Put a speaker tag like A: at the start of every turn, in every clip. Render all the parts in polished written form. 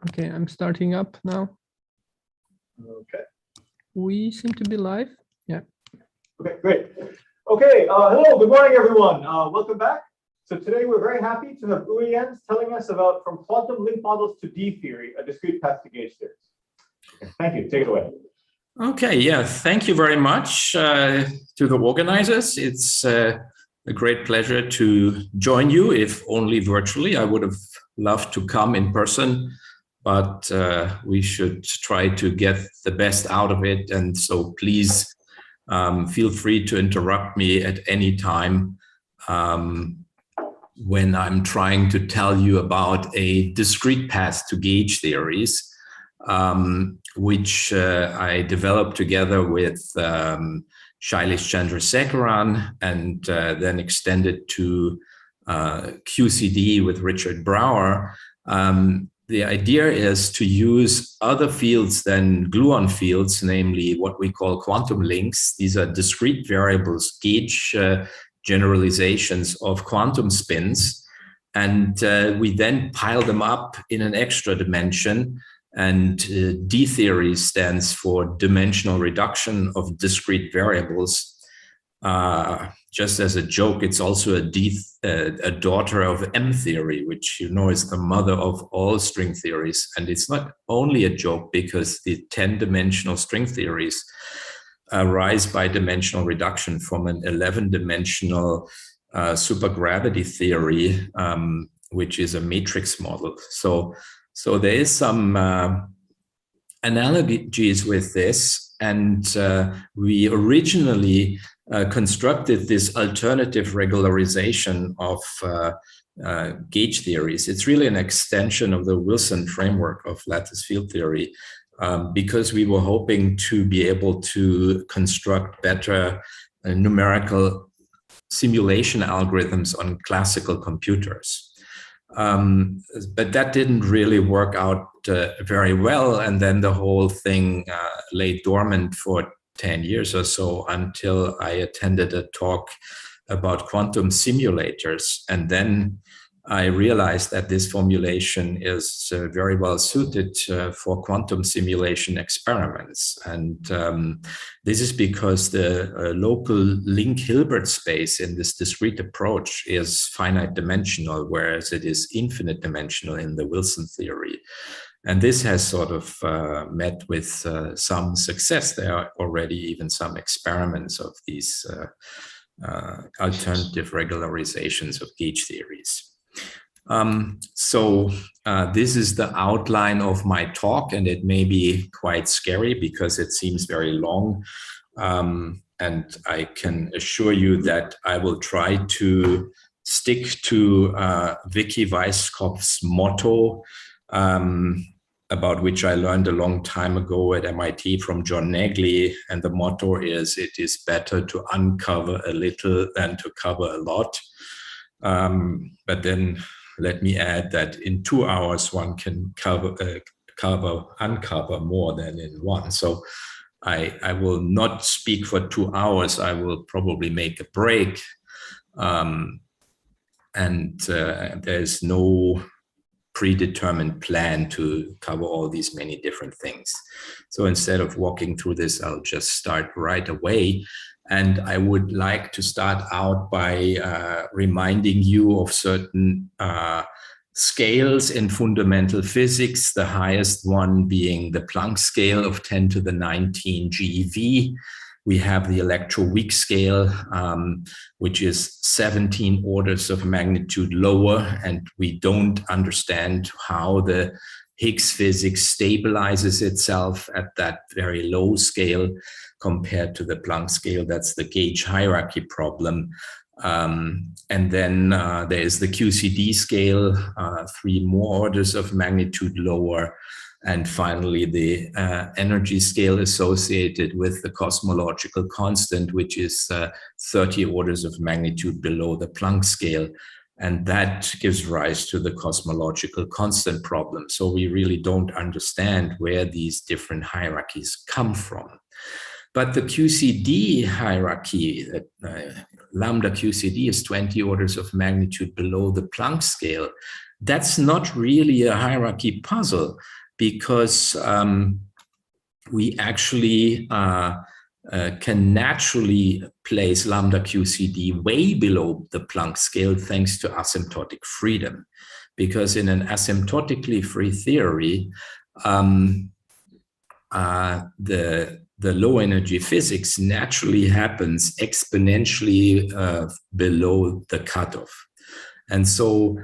A: Okay, I'm starting up now.
B: Okay.
A: We seem to be live. Yeah.
B: Okay, great. Okay, hello, good morning, everyone. Welcome back. So today we're very happy to have Jens telling us about from quantum link models to D theory, a discrete path to gauge theories. Okay, thank you. Take it away.
C: Okay, yeah, thank you very much to the organizers. It's a great pleasure to join you, if only virtually. I would have loved to come in person, but we should try to get the best out of it. And so please feel free to interrupt me at any time when I'm trying to tell you about a discrete path to gauge theories, which I developed together with Shailesh Chandrasekaran and then extended to QCD with Richard Brower. The idea is to use other fields than gluon fields, namely what we call quantum links. These are discrete variables, gauge generalizations of quantum spins. And we then pile them up in an extra dimension. And D theory stands for dimensional reduction of discrete variables. Just as a joke, it's also a daughter of M theory, which you know is the mother of all string theories. And it's not only a joke because the 10-dimensional string theories arise by dimensional reduction from an 11-dimensional supergravity theory, which is a matrix model. So there is some analogies with this, and we originally constructed this alternative regularization of gauge theories. It's really an extension of the Wilson framework of lattice field theory, because we were hoping to be able to construct better numerical simulation algorithms on classical computers. But that didn't really work out very well. And then the whole thing lay dormant for 10 years or so until I attended a talk about quantum simulators. And then I realized that this formulation is very well suited for quantum simulation experiments. And this is because the local link Hilbert space in this discrete approach is finite dimensional, whereas it is infinite dimensional in the Wilson theory. And this has sort of met with some success. There are already even some experiments of these alternative regularizations of gauge theories. This is the outline of my talk, and it may be quite scary because it seems very long. And I can assure you that I will try to stick to Vicky Weisskopf's motto, about which I learned a long time ago at MIT from John Nagley. And the motto is, it is better to uncover a little than to cover a lot. But then let me add that in 2 hours, one can uncover more than in one. So I will not speak for 2 hours. I will probably make a break. There's no predetermined plan to cover all these many different things. So instead of walking through this, I'll just start right away. And I would like to start out by reminding you of certain scales in fundamental physics, the highest one being the Planck scale of 10 to the 19 GeV. We have the electroweak scale, which is 17 orders of magnitude lower, and we don't understand how the Higgs physics stabilizes itself at that very low scale compared to the Planck scale. That's the gauge hierarchy problem. And then there is the QCD scale, 3 more orders of magnitude lower. And finally, the energy scale associated with the cosmological constant, which is 30 orders of magnitude below the Planck scale. And that gives rise to the cosmological constant problem. So we really don't understand where these different hierarchies come from. But the QCD hierarchy, lambda QCD is 20 orders of magnitude below the Planck scale. that's not really a hierarchy puzzle, because we actually can naturally place lambda QCD way below the Planck scale thanks to asymptotic freedom. Because in an asymptotically free theory, the low energy physics naturally happens exponentially below the cutoff. And so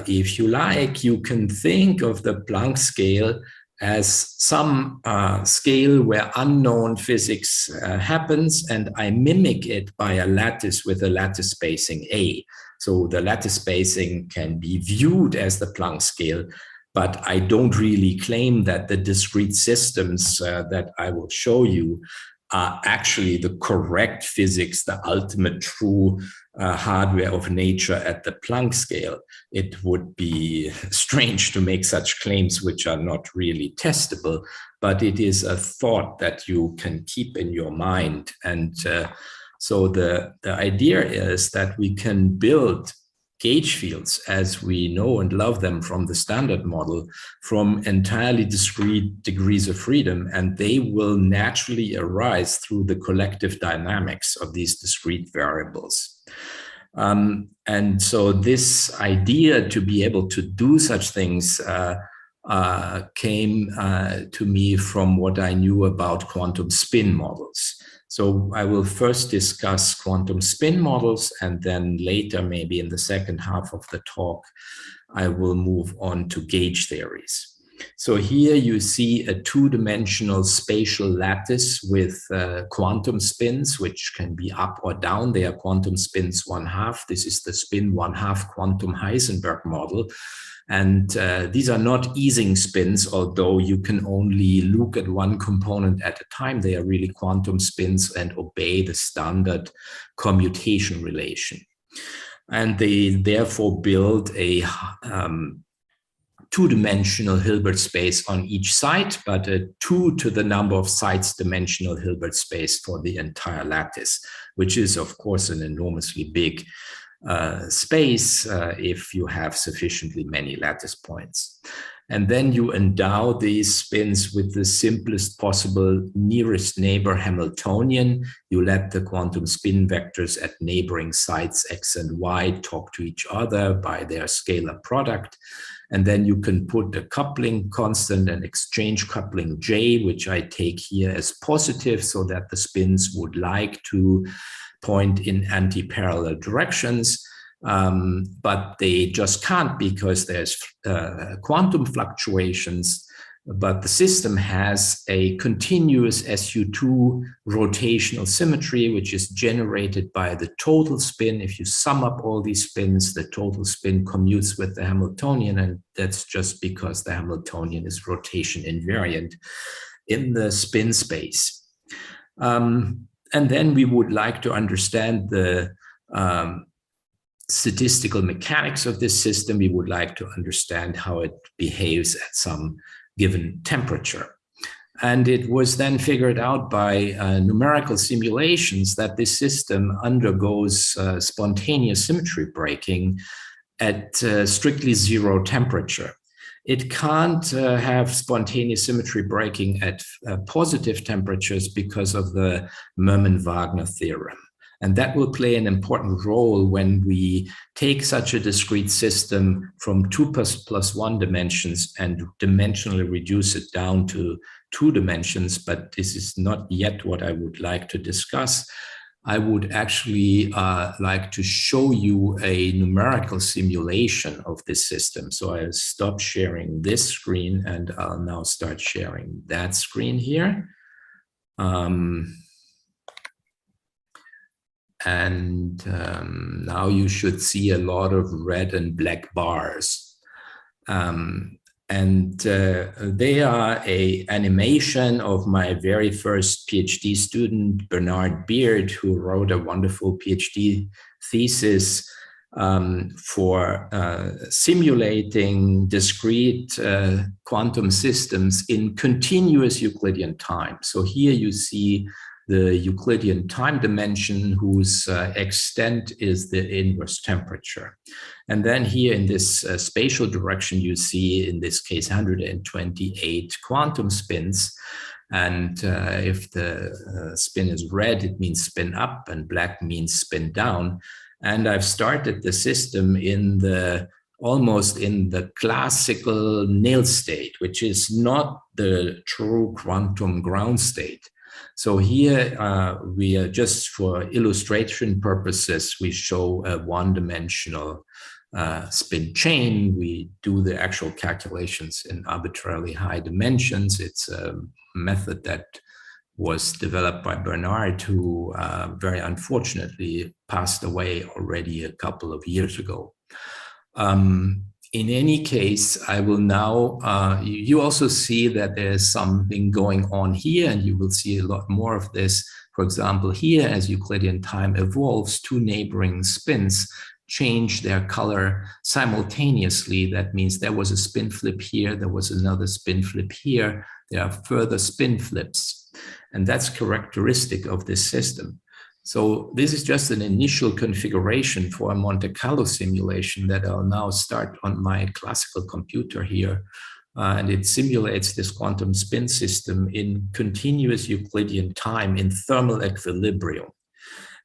C: if you like, you can think of the Planck scale as some scale where unknown physics happens, and I mimic it by a lattice with a lattice spacing A. So the lattice spacing can be viewed as the Planck scale, but I don't really claim that the discrete systems that I will show you are actually the correct physics, the ultimate true hardware of nature at the Planck scale. It would be strange to make such claims which are not really testable, but it is a thought that you can keep in your mind. And so the idea is that we can build gauge fields as we know and love them from the standard model from entirely discrete degrees of freedom, and they will naturally arise through the collective dynamics of these discrete variables. And so this idea to be able to do such things came to me from what I knew about quantum spin models. So I will first discuss quantum spin models, and then later, maybe in the second half of the talk, I will move on to gauge theories. So here you see a two-dimensional spatial lattice with quantum spins, which can be up or down. They are quantum spins 1/2. This is the spin 1/2 quantum Heisenberg model. And these are not Ising spins, although you can only look at one component at a time. They are really quantum spins and obey the standard commutation relation. And they therefore build a two-dimensional Hilbert space on each side, but a 2 to the number of sides dimensional Hilbert space for the entire lattice, which is, of course, an enormously big space if you have sufficiently many lattice points. And then you endow these spins with the simplest possible nearest neighbor Hamiltonian. You let the quantum spin vectors at neighboring sites x and y talk to each other by their scalar product. And then you can put a coupling constant and exchange coupling J, which I take here as positive, so that the spins would like to point in anti-parallel directions, but they just can't because there's quantum fluctuations. But the system has a continuous SU2 rotational symmetry, which is generated by the total spin. If you sum up all these spins, the total spin commutes with the Hamiltonian, and that's just because the Hamiltonian is rotation invariant in the spin space. And then we would like to understand the statistical mechanics of this system. We would like to understand how it behaves at some given temperature. And it was then figured out by numerical simulations that this system undergoes spontaneous symmetry breaking at strictly 0 temperature. It can't have spontaneous symmetry breaking at positive temperatures because of the Mermin-Wagner theorem. And that will play an important role when we take such a discrete system from 2 plus 1 dimensions and dimensionally reduce it down to 2 dimensions. But this is not yet what I would like to discuss. I would actually like to show you a numerical simulation of this system. So I'll stop sharing this screen and I'll now start sharing that screen here. Now you should see a lot of red and black bars. They are an animation of my very first PhD student, Bernard Beard, who wrote a wonderful PhD thesis for simulating discrete quantum systems in continuous Euclidean time. So here you see the Euclidean time dimension, whose extent is the inverse temperature. And then here in this spatial direction, you see, in this case, 128 quantum spins. And if the spin is red, it means spin up, and black means spin down. And I've started the system in the almost in the classical nil state, which is not the true quantum ground state. So here we are, just for illustration purposes, we show a one-dimensional spin chain. We do the actual calculations in arbitrarily high dimensions. It's a method that was developed by Bernard, who very unfortunately passed away already a couple of years ago. In any case, I will now, you also see that there's something going on here, and you will see a lot more of this. For example, here, as Euclidean time evolves, two neighboring spins change their color simultaneously. That means there was a spin flip here, there was another spin flip here, there are further spin flips. And that's characteristic of this system. So this is just an initial configuration for a Monte Carlo simulation that I'll now start on my classical computer here. And it simulates this quantum spin system in continuous Euclidean time in thermal equilibrium.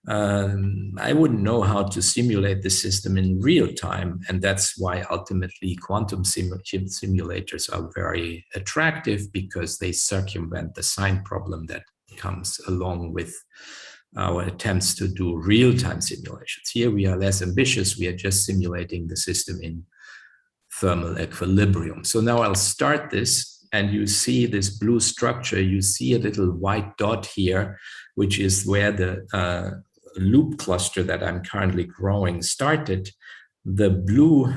C: I wouldn't know how to simulate the system in real time, and that's why ultimately quantum simulators are very attractive, because they circumvent the sign problem that comes along with our attempts to do real-time simulations. Here we are less ambitious. We are just simulating the system in thermal equilibrium. So now I'll start this, and you see this blue structure. You see a little white dot here, which is where the loop cluster that I'm currently growing started. The blue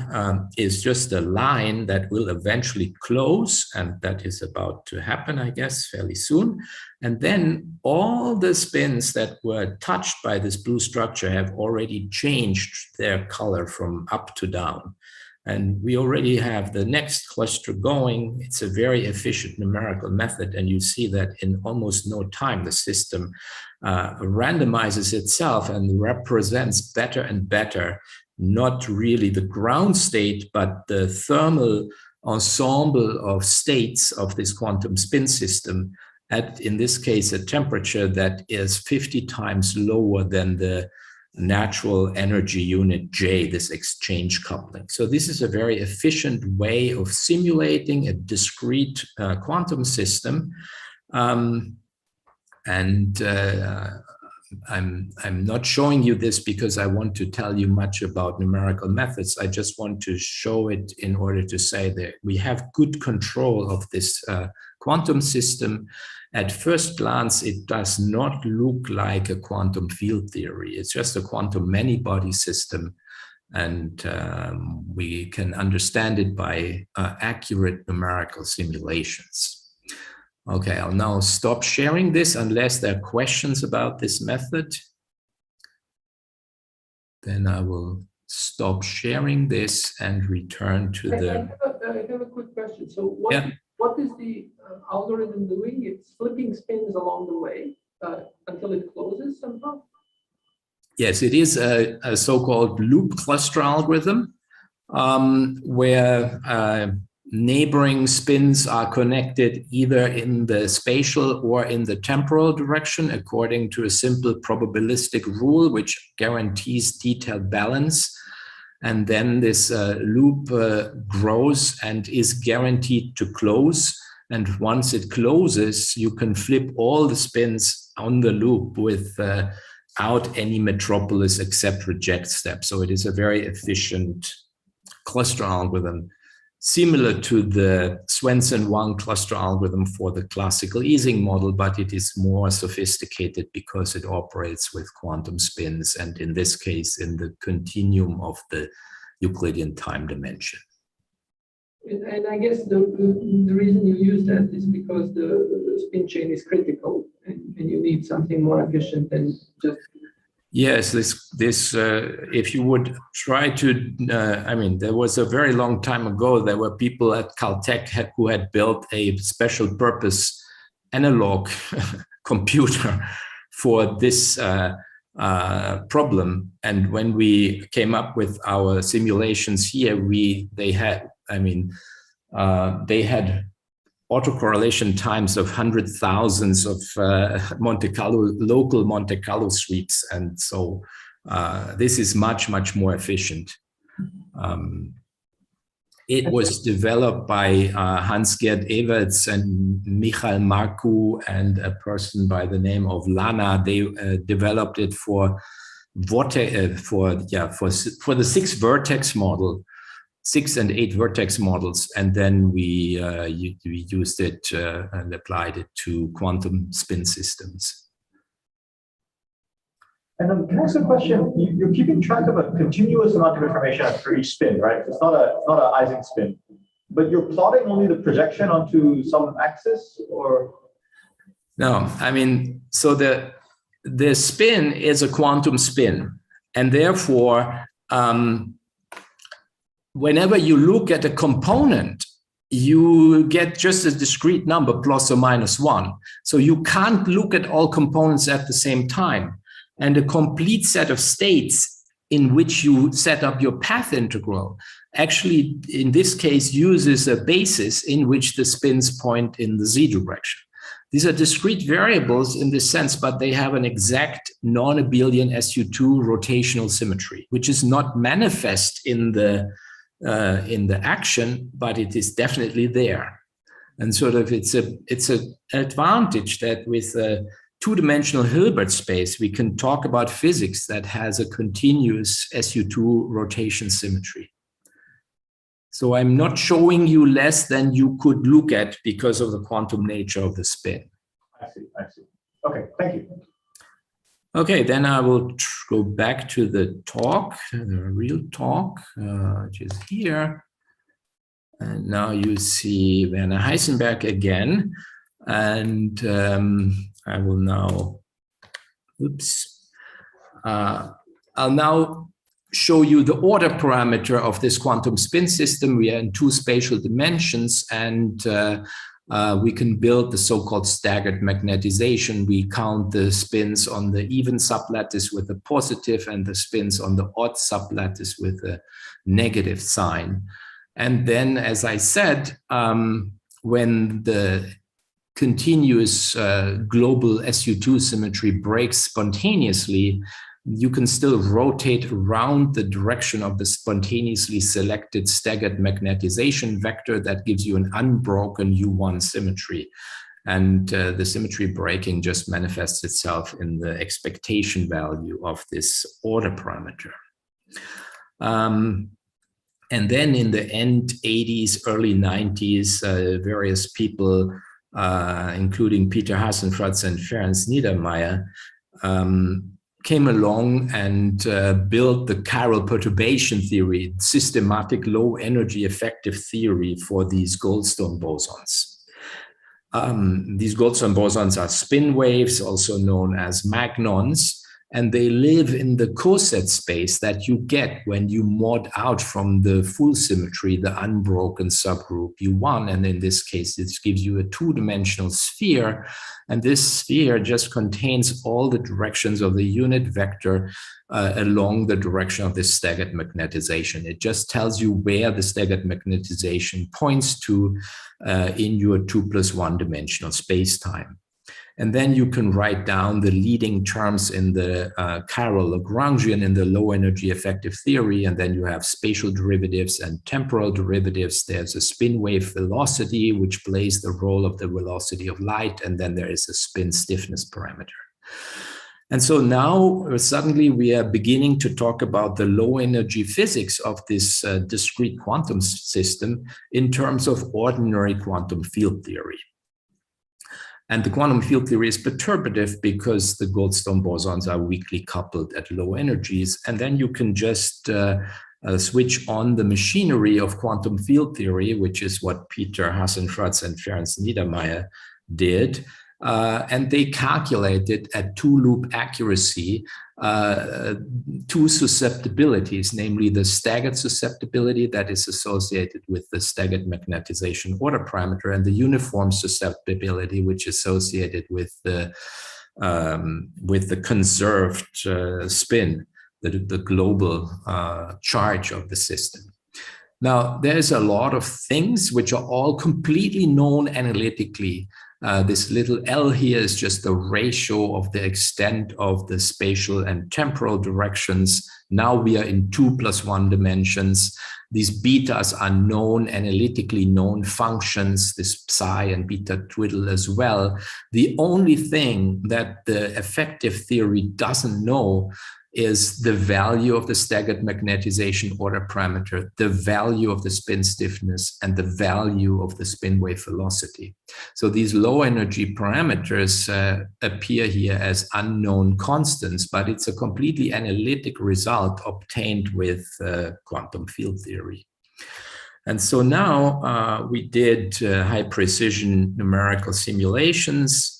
C: is just a line that will eventually close, and that is about to happen, I guess, fairly soon. And then all the spins that were touched by this blue structure have already changed their color from up to down. And we already have the next cluster going. It's a very efficient numerical method, and you see that in almost no time, the system randomizes itself and represents better and better not really the ground state, but the thermal ensemble of states of this quantum spin system at, in this case, a temperature that is 50 times lower than the natural energy unit J, this exchange coupling. So this is a very efficient way of simulating a discrete quantum system. I'm not showing you this because I want to tell you much about numerical methods. I just want to show it in order to say that we have good control of this quantum system. At first glance, it does not look like a quantum field theory. It's just a quantum many-body system, and we can understand it by accurate numerical simulations. Okay, I'll now stop sharing this unless there are questions about this method. Then I will stop sharing this and return to the...
A: I have a quick question. So what is the algorithm doing? It's flipping spins along the way until it closes somehow?
C: Yes, it is a so-called loop cluster algorithm where neighboring spins are connected either in the spatial or in the temporal direction according to a simple probabilistic rule which guarantees detailed balance. And then this loop grows and is guaranteed to close. And once it closes, you can flip all the spins on the loop without any metropolis except reject step. So it is a very efficient cluster algorithm, similar to the Swenson-Wang cluster algorithm for the classical Ising model, but it is more sophisticated because it operates with quantum spins, and in this case, in the continuum of the Euclidean time dimension.
A: And I guess the reason you use that is because the spin chain is critical, and you need something more efficient than just...
C: Yes, if you would try to, I mean, there was a very long time ago, there were people at Caltech who had built a special purpose analog computer for this problem. And when we came up with our simulations here, they had autocorrelation times of 100,000s of local Monte Carlo sweeps. And so this is much, much more efficient. It was developed by Hans-Gerd Everts and Michael Marku and a person by the name of Lana. They developed it for the 6 and 8 vertex models, and then we used it and applied it to quantum spin systems.
B: And can I ask a question? You're keeping track of a continuous amount of information for each spin, right? It's not an Ising spin, but you're plotting only the projection onto some axis, or?
C: No, I mean, so the spin is a quantum spin, and therefore, whenever you look at a component, you get just a discrete number plus or minus 1. So you can't look at all components at the same time. And a complete set of states in which you set up your path integral actually, in this case, uses a basis in which the spins point in the z direction. These are discrete variables in this sense, but they have an exact non-abelian SU2 rotational symmetry, which is not manifest in the action, but it is definitely there. And sort of it's an advantage that with a two-dimensional Hilbert space, we can talk about physics that has a continuous SU2 rotation symmetry. So I'm not showing you less than you could look at because of the quantum nature of the spin.
B: I see. Okay, thank you.
C: Okay, then I will go back to the talk, the real talk, which is here. And now you see Werner Heisenberg again. And I will now, I'll now show you the order parameter of this quantum spin system. We are in 2 spatial dimensions, and we can build the so-called staggered magnetization. We count the spins on the even sublattice with a positive and the spins on the odd sublattice with a negative sign. And then, as I said, when the continuous global SU2 symmetry breaks spontaneously, you can still rotate around the direction of the spontaneously selected staggered magnetization vector that gives you an unbroken U1 symmetry. And the symmetry breaking just manifests itself in the expectation value of this order parameter. And then in the end 80s, early 90s, various people, including Peter Hasenfratz and Ferenc Niedermeyer, came along and built the chiral perturbation theory, systematic low energy effective theory for these Goldstone bosons. These Goldstone bosons are spin waves, also known as magnons, and they live in the coset space that you get when you mod out from the full symmetry, the unbroken subgroup U1. And in this case, this gives you a 2-dimensional sphere. And this sphere just contains all the directions of the unit vector along the direction of this staggered magnetization. It just tells you where the staggered magnetization points to in your 2+1 dimensional space-time. And then you can write down the leading terms in the chiral Lagrangian in the low energy effective theory. And then you have spatial derivatives and temporal derivatives. There's a spin wave velocity, which plays the role of the velocity of light. And then there is a spin stiffness parameter. And so now suddenly we are beginning to talk about the low energy physics of this discrete quantum system in terms of ordinary quantum field theory. And the quantum field theory is perturbative because the Goldstone bosons are weakly coupled at low energies. And then you can just switch on the machinery of quantum field theory, which is what Peter Hasenfratz and Ferenc Niedermeyer did. And they calculated at 2-loop accuracy 2 susceptibilities, namely the staggered susceptibility that is associated with the staggered magnetization order parameter, and the uniform susceptibility, which is associated with the with the conserved spin, the global charge of the system. Now, there's a lot of things which are all completely known analytically. This little L here is just the ratio of the extent of the spatial and temporal directions. Now we are in 2+1 dimensions. These betas are known, analytically known functions, this psi and beta twiddle as well. The only thing that the effective theory doesn't know is the value of the staggered magnetization order parameter, the value of the spin stiffness, and the value of the spin wave velocity. So these low energy parameters appear here as unknown constants, but it's a completely analytic result obtained with quantum field theory. And so now we did high precision numerical simulations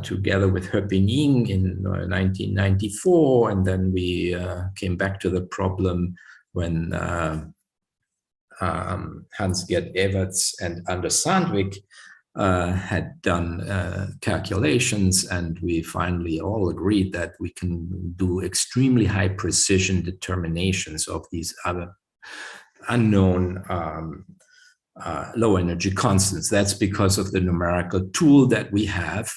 C: together with Höpping in 1994, and then we came back to the problem when Hans-Gert Everts and Anders Sandvik had done calculations, and we finally all agreed that we can do extremely high precision determinations of these other unknown low energy constants. That's because of the numerical tool that we have.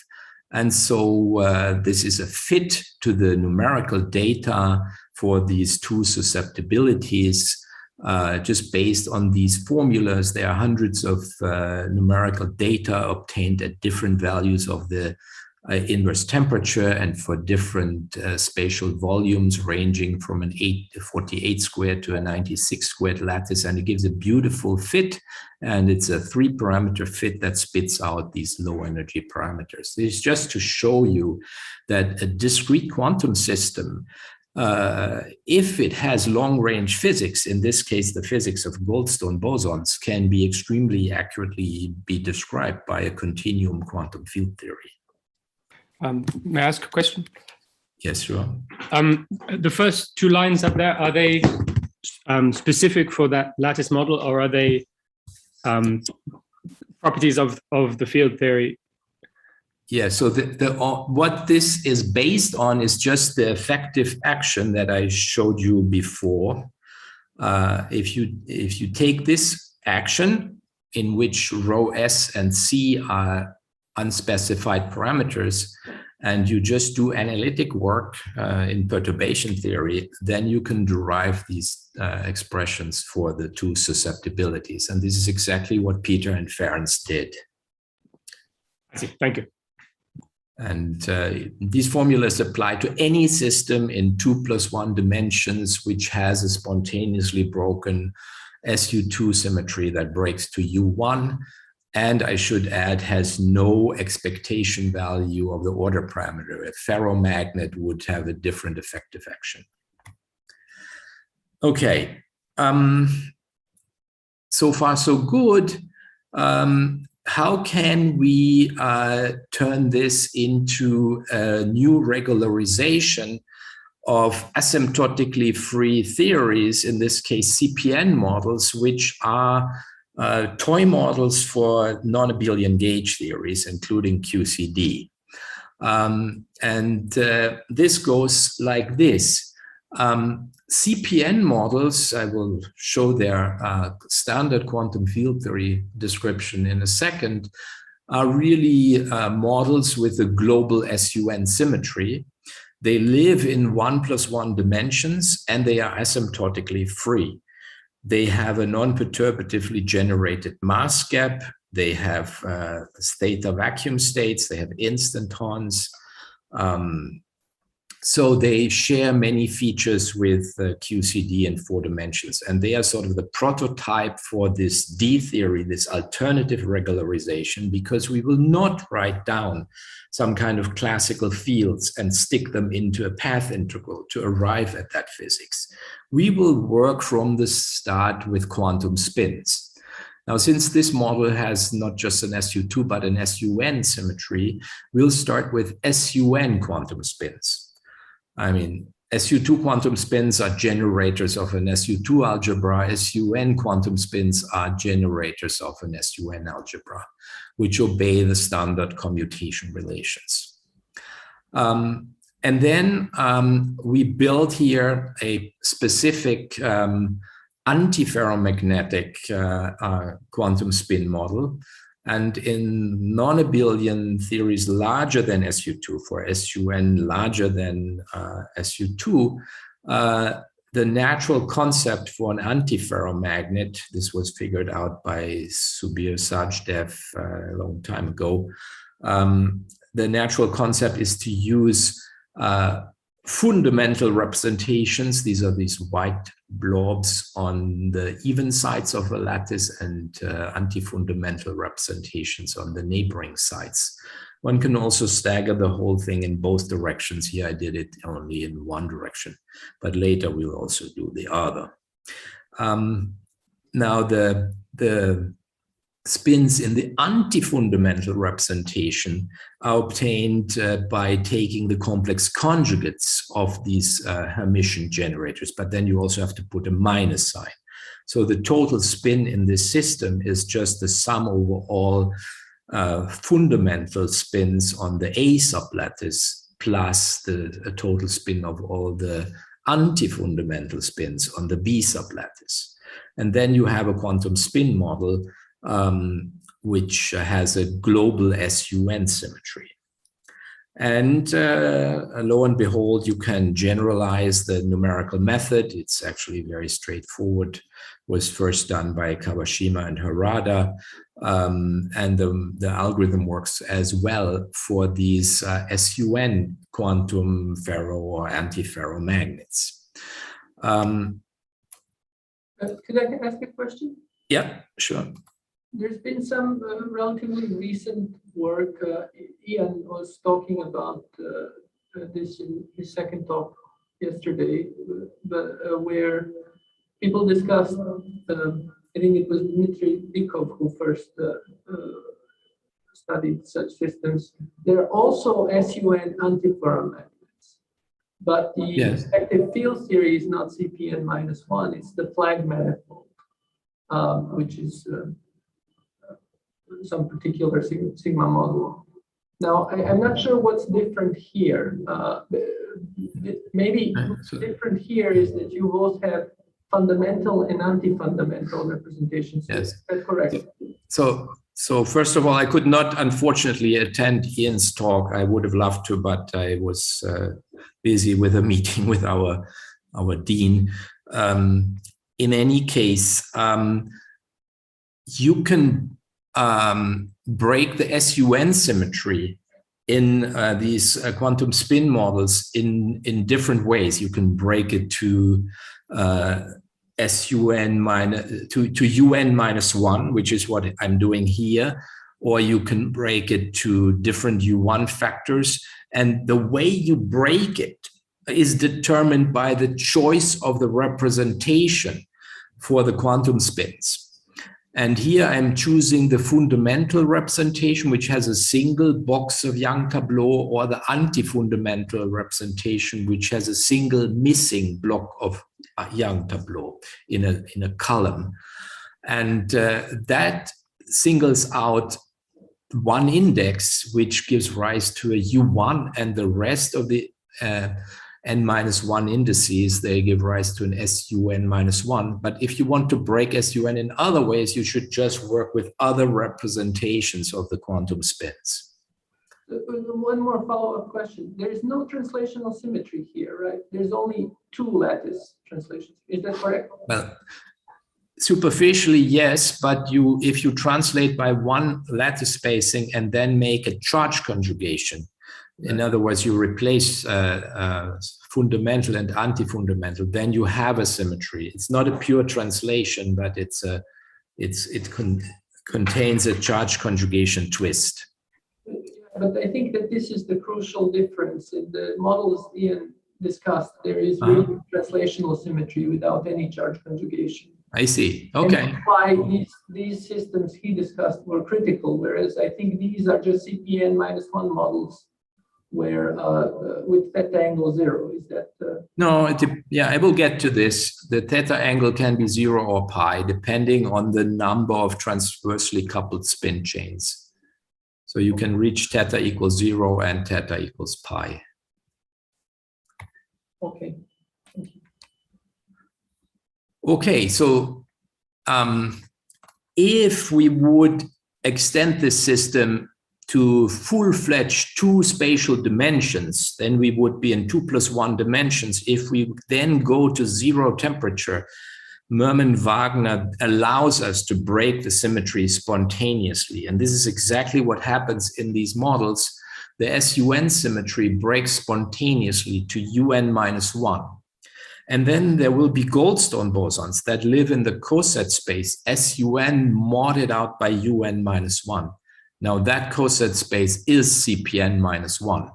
C: And so this is a fit to the numerical data for these two susceptibilities, just based on these formulas. There are hundreds of numerical data obtained at different values of the inverse temperature and for different spatial volumes ranging from an 48 squared to a 96 squared lattice, and it gives a beautiful fit, and it's a 3-parameter fit that spits out these low energy parameters. It's just to show you that a discrete quantum system, if it has long-range physics, in this case the physics of Goldstone bosons, can be extremely accurately be described by a continuum quantum field theory.
D: May I ask a question?
C: Yes, sure.
D: The first 2 lines up there, are they specific for that lattice model, or are they properties of the field theory?
C: Yeah, so what this is based on is just the effective action that I showed you before. If you take this action, in which rho s and c are unspecified parameters, and you just do analytic work in perturbation theory, then you can derive these expressions for the two susceptibilities. And this is exactly what Peter and Ferencz did.
D: I see. Thank you.
C: And these formulas apply to any system in 2+1 dimensions, which has a spontaneously broken SU2 symmetry that breaks to U1. And I should add, has no expectation value of the order parameter. A ferromagnet would have a different effective action. Okay, so far so good. How can we turn this into a new regularization of asymptotically free theories, in this case CPN models, which are toy models for non-abelian gauge theories, including QCD. This goes like this. CPN models, I will show their standard quantum field theory description in a second, are really models with a global SUN symmetry. They live in 1+1 dimensions, and they are asymptotically free. They have a non-perturbatively generated mass gap. They have theta vacuum states. They have instantons. So they share many features with QCD in 4 dimensions. And they are sort of the prototype for this D theory, this alternative regularization, because we will not write down some kind of classical fields and stick them into a path integral to arrive at that physics. We will work from the start with quantum spins. Now, since this model has not just an SU2, but an SUN symmetry, we'll start with SUN quantum spins. I mean, SU2 quantum spins are generators of an SU2 algebra. SUN quantum spins are generators of an SUN algebra, which obey the standard commutation relations. And then we built here a specific antiferromagnetic quantum spin model. And in non-abelian theories larger than SU2, for SUN larger than SU2, the natural concept for an antiferromagnet, this was figured out by Subir Sajdev a long time ago. The natural concept is to use fundamental representations. These are these white blobs on the even sides of a lattice and anti-fundamental representations on the neighboring sides. One can also stagger the whole thing in both directions. Here I did it only in one direction, but later we'll also do the other. Now the spins in the anti-fundamental representation are obtained by taking the complex conjugates of these Hermitian generators, but then you also have to put a minus sign. So the total spin in this system is just the sum over all fundamental spins on the A sublattice plus the total spin of all the anti-fundamental spins on the B sublattice. And then you have a quantum spin model which has a global SUN symmetry. And lo and behold, you can generalize the numerical method. It's actually very straightforward. Was first done by Kawashima and Harada. And the algorithm works as well for these SUN quantum ferro or antiferromagnets.
A: Could I ask a question?
C: Yeah, sure.
A: There's been some relatively recent work. Ian was talking about this in his second talk yesterday, where people discussed, I think it was Dmitry Bykov who first studied such systems. There are also SUN antiferromagnets, but the effective field theory is not CPN -1, it's the flag manifold, which is some particular sigma model. Now, I'm not sure what's different here. Maybe what's different here is that you both have fundamental and anti-fundamental representations.
C: Yes.
A: Is that correct?
C: So first of all, I could not, unfortunately, attend Ian's talk. I would have loved to, but I was busy with a meeting with our dean. In any case, you can break the SUN symmetry in these quantum spin models in different ways. You can break it to SUN to UN -1, which is what I'm doing here, or you can break it to different U1 factors. And the way you break it is determined by the choice of the representation for the quantum spins. And here I'm choosing the fundamental representation, which has a single box of Young tableau, or the anti-fundamental representation, which has a single missing block of Young tableau in a column. And that singles out one index, which gives rise to a U1, and the rest of the N-1 indices, they give rise to an SUN -1. But if you want to break SUN in other ways, you should just work with other representations of the quantum spins.
A: One more follow-up question. There is no translational symmetry here, right? There's only two lattice translations. Is that correct?
C: Well, superficially, yes, but if you translate by one lattice spacing and then make a charge conjugation, in other words, you replace fundamental and anti-fundamental, then you have a symmetry. It's not a pure translation, but it contains a charge conjugation twist.
A: But I think that this is the crucial difference. In the models Ian discussed, there is really translational symmetry without any charge conjugation.
C: I see. Okay.
A: And that's why these systems he discussed were critical, whereas I think these are just CPN -1 models where with theta angle 0. Is that
C: no? Yeah, I will get to this. The theta angle can be 0 or pi, depending on the number of transversely coupled spin chains. So you can reach theta equals 0 and theta equals pi.
A: Okay.
C: Okay, so if we would extend this system to full-fledged 2 spatial dimensions, then we would be in 2 + 1 dimensions. If we then go to 0 temperature, Mermin-Wagner allows us to break the symmetry spontaneously. And this is exactly what happens in these models. The SUN symmetry breaks spontaneously to UN-1. And then there will be Goldstone bosons that live in the coset space, SUN modded out by UN-1. Now that coset space is CPN-1.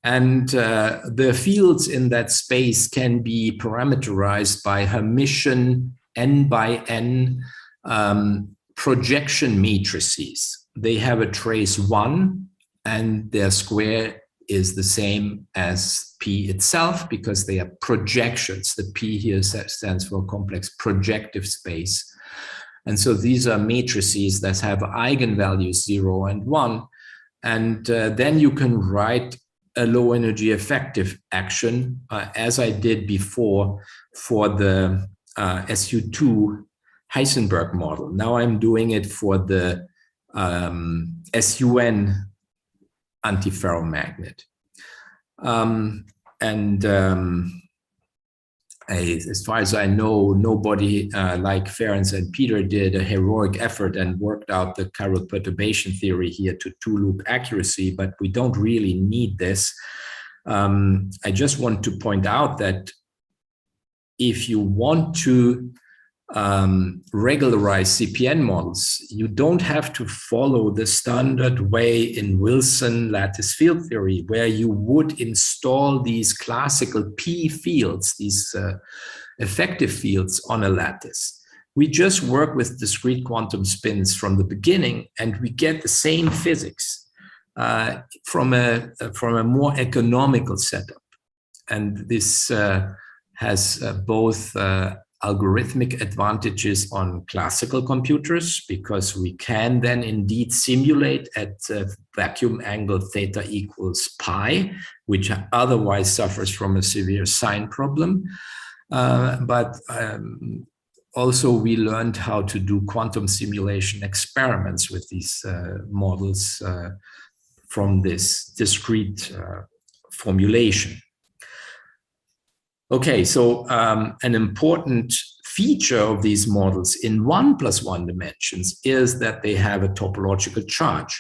C: And the fields in that space can be parameterized by Hermitian n by n projection matrices. They have a trace 1 and their square is the same as P itself because they are projections. The P here stands for complex projective space. And so these are matrices that have eigenvalues 0 and 1. And then you can write a low energy effective action as I did before for the SU2 Heisenberg model. Now I'm doing it for the SUN antiferromagnet. As far as I know, nobody like Ferenc and Peter did a heroic effort and worked out the chiral perturbation theory here to 2-loop accuracy, but we don't really need this. I just want to point out that if you want to regularize CPN models, you don't have to follow the standard way in Wilson lattice field theory, where you would install these classical P fields, these effective fields on a lattice. We just work with discrete quantum spins from the beginning, and we get the same physics from a more economical setup. And this has both algorithmic advantages on classical computers, because we can then indeed simulate at vacuum angle theta equals pi, which otherwise suffers from a severe sign problem. But also we learned how to do quantum simulation experiments with these models from this discrete formulation. Okay, so an important feature of these models in 1 + 1 dimensions is that they have a topological charge.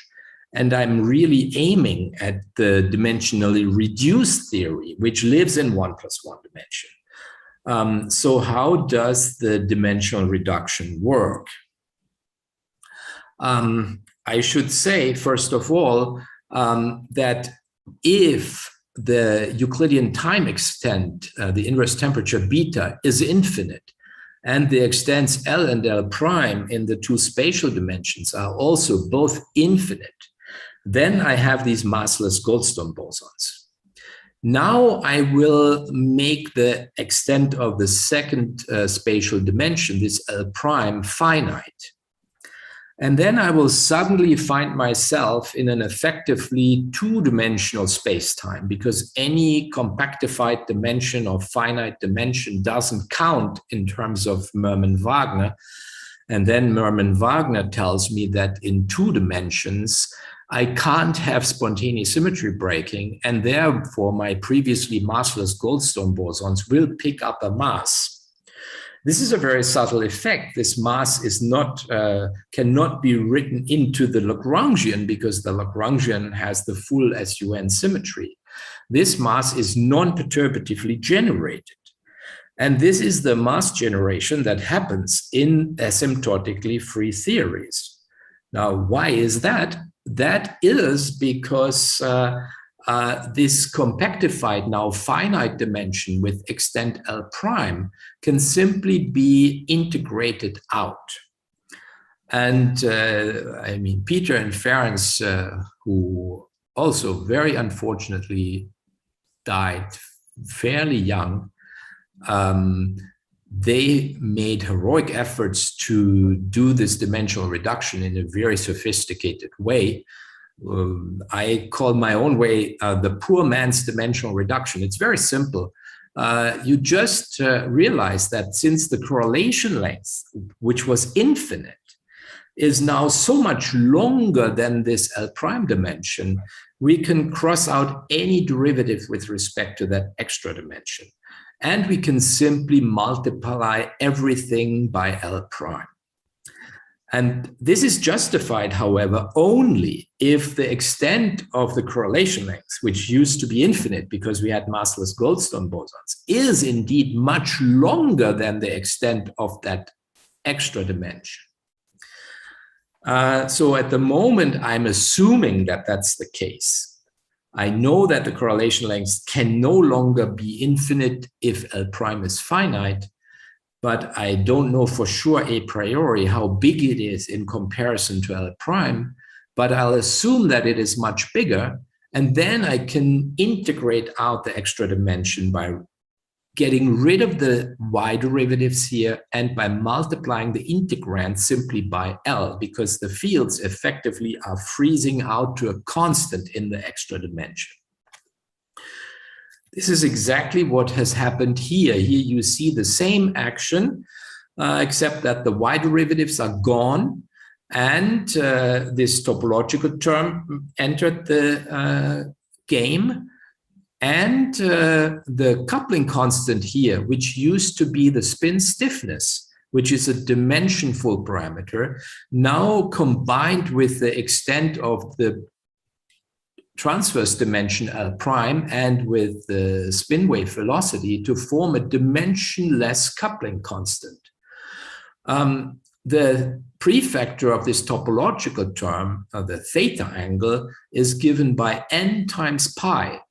C: And I'm really aiming at the dimensionally reduced theory, which lives in 1 + 1 dimension. So how does the dimensional reduction work? I should say, first of all, that if the Euclidean time extent, the inverse temperature beta, is infinite, and the extents L and L prime in the 2 spatial dimensions are also both infinite, then I have these massless Goldstone bosons. Now I will make the extent of the second spatial dimension, this L prime, finite. And then I will suddenly find myself in an effectively 2-dimensional space-time, because any compactified dimension or finite dimension doesn't count in terms of Mermin-Wagner. And then Mermin-Wagner tells me that in 2 dimensions, I can't have spontaneous symmetry breaking, and therefore my previously massless Goldstone bosons will pick up a mass. This is a very subtle effect. This mass is not, cannot be written into the Lagrangian, because the Lagrangian has the full SUN symmetry. This mass is non-perturbatively generated. And this is the mass generation that happens in asymptotically free theories. Now, why is that? That is because this compactified, now finite dimension with extent L prime can simply be integrated out. And I mean, Peter and Ferenc, who also very unfortunately died fairly young, they made heroic efforts to do this dimensional reduction in a very sophisticated way. I call my own way the poor man's dimensional reduction. It's very simple. You just realize that since the correlation length, which was infinite, is now so much longer than this L prime dimension, we can cross out any derivative with respect to that extra dimension. And we can simply multiply everything by L prime. And this is justified, however, only if the extent of the correlation length, which used to be infinite because we had massless Goldstone bosons, is indeed much longer than the extent of that extra dimension. So at the moment, I'm assuming that that's the case. I know that the correlation length can no longer be infinite if L prime is finite, but I don't know for sure a priori how big it is in comparison to L prime, but I'll assume that it is much bigger, and then I can integrate out the extra dimension by getting rid of the y derivatives here and by multiplying the integrand simply by L, because the fields effectively are freezing out to a constant in the extra dimension. This is exactly what has happened here. Here you see the same action, except that the y derivatives are gone, and this topological term entered the game. And the coupling constant here, which used to be the spin stiffness, which is a dimensionful parameter, now combined with the extent of the transverse dimension L prime and with the spin wave velocity to form a dimensionless coupling constant. The prefactor of this topological term, the theta angle, is given by n times pi.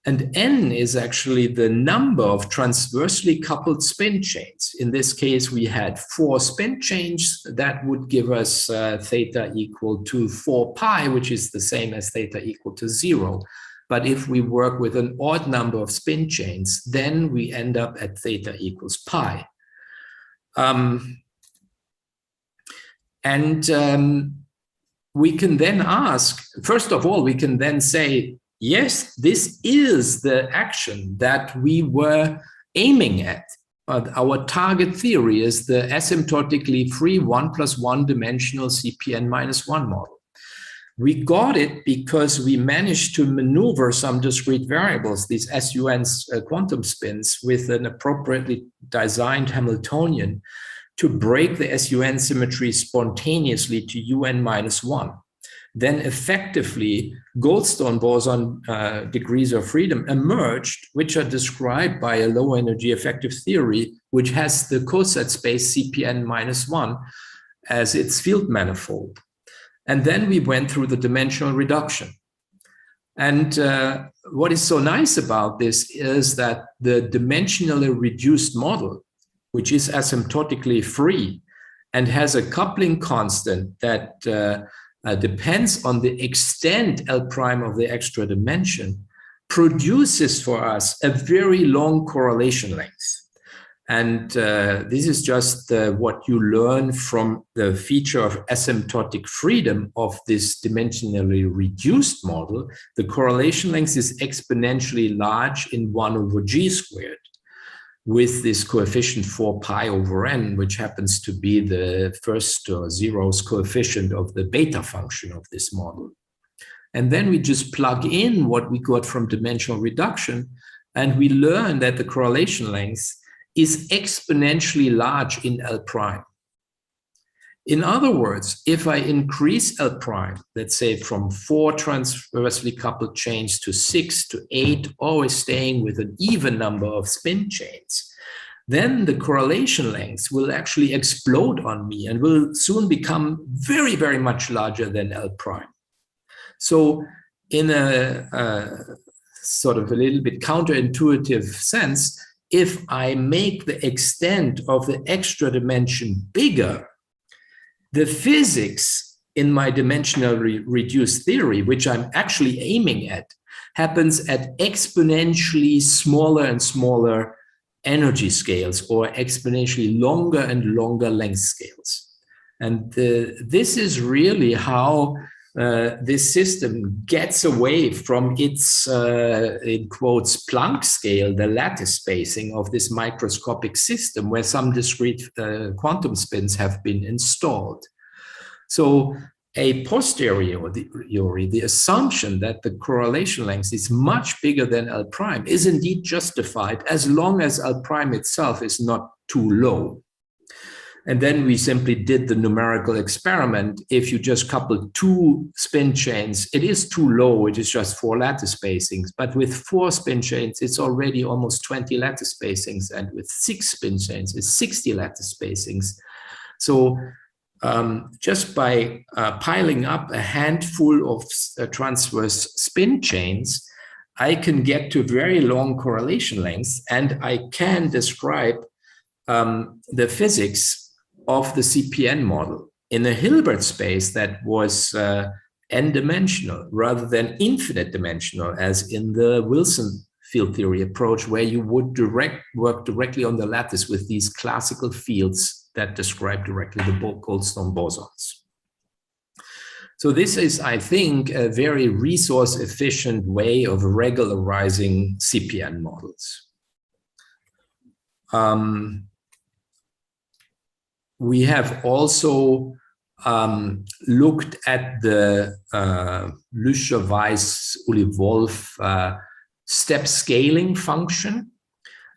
C: And n is actually the number of transversely coupled spin chains. In this case, we had 4 spin chains. That would give us theta equal to 4 pi, which is the same as theta equal to 0. But if we work with an odd number of spin chains, then we end up at theta equals pi. We can then ask, first of all, we can then say, yes, this is the action that we were aiming at. Our target theory is the asymptotically free 1 + 1 dimensional CPN-1 model. We got it because we managed to maneuver some discrete variables, these SUN's quantum spins, with an appropriately designed Hamiltonian to break the SUN symmetry spontaneously to UN-1. Then effectively, Goldstone boson degrees of freedom emerged, which are described by a low energy effective theory, which has the coset space CPN-1 as its field manifold. And then we went through the dimensional reduction. And what is so nice about this is that the dimensionally reduced model, which is asymptotically free and has a coupling constant that depends on the extent L prime of the extra dimension, produces for us a very long correlation length. And this is just what you learn from the feature of asymptotic freedom of this dimensionally reduced model. The correlation length is exponentially large in 1/g². With this coefficient 4 pi over n, which happens to be the first zeros coefficient of the beta function of this model. And then we just plug in what we got from dimensional reduction, and we learn that the correlation length is exponentially large in L prime. In other words, if I increase L prime, let's say from 4 transversely coupled chains to 6 to 8, always staying with an even number of spin chains, then the correlation length will actually explode on me and will soon become very, very much larger than L prime. So in a sort of a little bit counterintuitive sense, if I make the extent of the extra dimension bigger, the physics in my dimensionally reduced theory, which I'm actually aiming at, happens at exponentially smaller and smaller energy scales or exponentially longer and longer length scales. And this is really how this system gets away from its, in quotes, Planck scale, the lattice spacing of this microscopic system where some discrete quantum spins have been installed. So a posteriori, the assumption that the correlation length is much bigger than L prime is indeed justified as long as L prime itself is not too low. And then we simply did the numerical experiment. If you just couple 2 spin chains, it is too low, it is just 4 lattice spacings. But with 4 spin chains, it's already almost 20 lattice spacings. And with 6 spin chains, it's 60 lattice spacings. So just by piling up a handful of transverse spin chains, I can get to very long correlation lengths, and I can describe the physics of the CPN model in a Hilbert space that was n-dimensional rather than infinite dimensional, as in the Wilson field theory approach, where you would work directly on the lattice with these classical fields that describe directly the Goldstone bosons. So this is, I think, a very resource-efficient way of regularizing CPN models. We have also looked at the Lüscher-Weiss-Uli-Wolf step scaling function.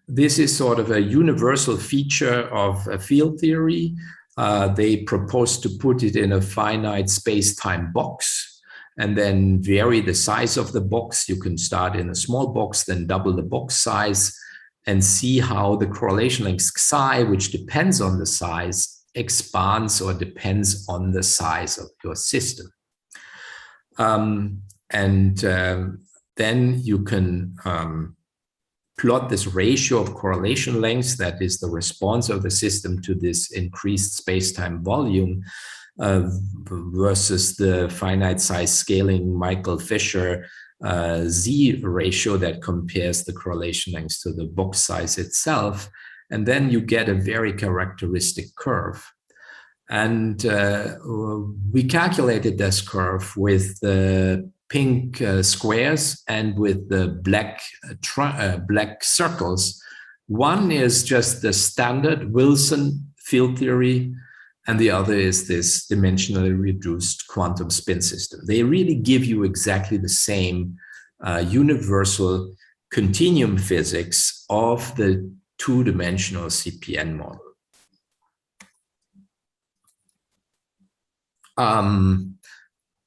C: This is sort of a universal feature of field theory. They propose to put it in a finite space-time box and then vary the size of the box. You can start in a small box, then double the box size, and see how the correlation length psi, which depends on the size, expands or depends on the size of your system. Then you can plot this ratio of correlation lengths, that is the response of the system to this increased space-time volume, versus the finite size scaling Michael Fisher Z ratio that compares the correlation lengths to the box size itself. And then you get a very characteristic curve. And we calculated this curve with the pink squares and with the black circles. One is just the standard Wilson field theory, and the other is this dimensionally reduced quantum spin system. They really give you exactly the same universal continuum physics of the two-dimensional CPN model.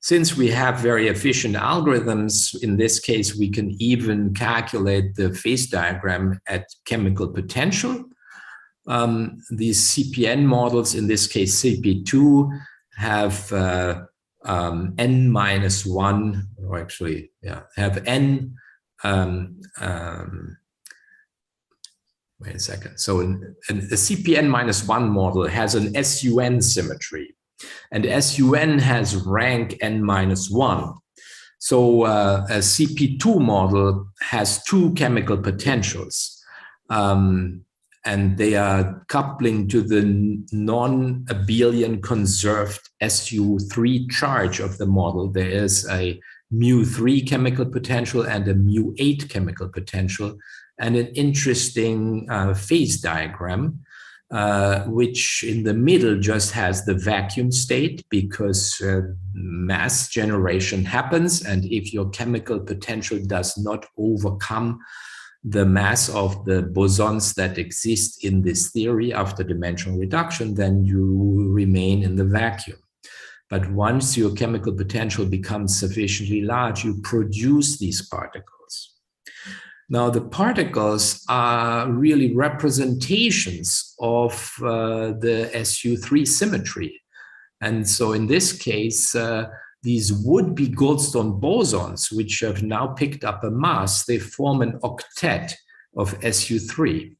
C: Since we have very efficient algorithms, in this case, we can even calculate the phase diagram at chemical potential. These CPN models, in this case CP2, have n-1, or actually, have n, wait a second. So the CPN-1 model has an SUN symmetry, and SUN has rank n-1. So a CP2 model has two chemical potentials, and they are coupling to the non-abelian conserved SU3 charge of the model. There is a mu3 chemical potential and a mu8 chemical potential, and an interesting phase diagram, which in the middle just has the vacuum state, because mass generation happens, and if your chemical potential does not overcome the mass of the bosons that exist in this theory after dimensional reduction, then you remain in the vacuum. But once your chemical potential becomes sufficiently large, you produce these particles. Now, the particles are really representations of the SU3 symmetry. And so in this case, these would-be Goldstone bosons, which have now picked up a mass, they form an octet of SU3.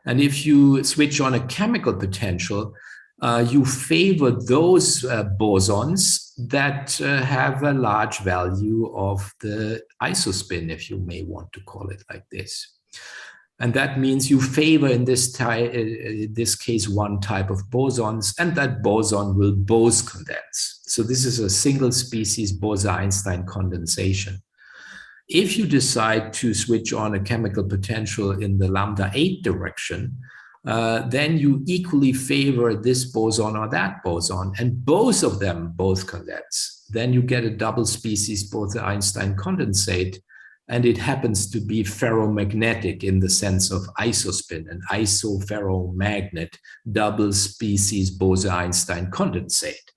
C: And if you switch on a chemical potential, you favor those bosons that have a large value of the isospin, if you may want to call it like this. And that means you favor in this case one type of bosons, and that boson will Bose condense. So this is a single species Bose-Einstein condensation. If you decide to switch on a chemical potential in the lambda 8 direction, then you equally favor this boson or that boson, and both of them both condense. Then you get a double species Bose-Einstein condensate, and it happens to be ferromagnetic in the sense of isospin, an isoferromagnet, double species Bose-Einstein condensate,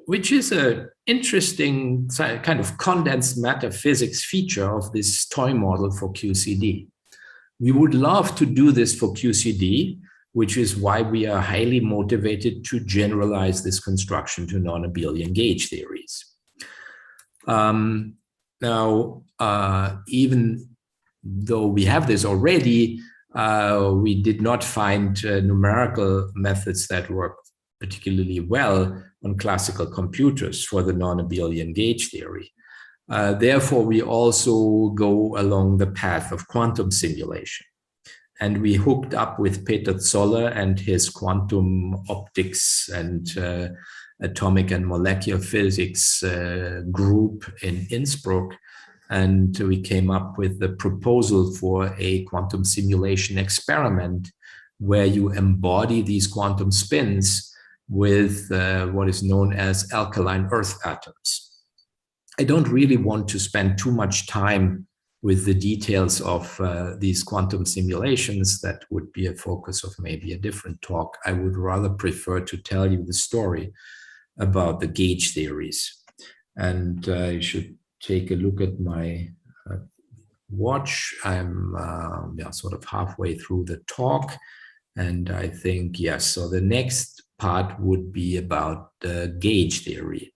C: which is an interesting kind of condensed matter physics feature of this toy model for QCD. We would love to do this for QCD, which is why we are highly motivated to generalize this construction to non-abelian gauge theories. Now, even though we have this already, we did not find numerical methods that work particularly well on classical computers for the non-abelian gauge theory. Therefore, we also go along the path of quantum simulation. And we hooked up with Peter Zoller and his quantum optics and atomic and molecular physics group in Innsbruck. And we came up with the proposal for a quantum simulation experiment where you embody these quantum spins with what is known as alkaline earth atoms. I don't really want to spend too much time with the details of these quantum simulations. That would be a focus of maybe a different talk. I would rather prefer to tell you the story about the gauge theories. And you should take a look at my watch. I'm sort of halfway through the talk. And I think, yes, so the next part would be about the gauge theory.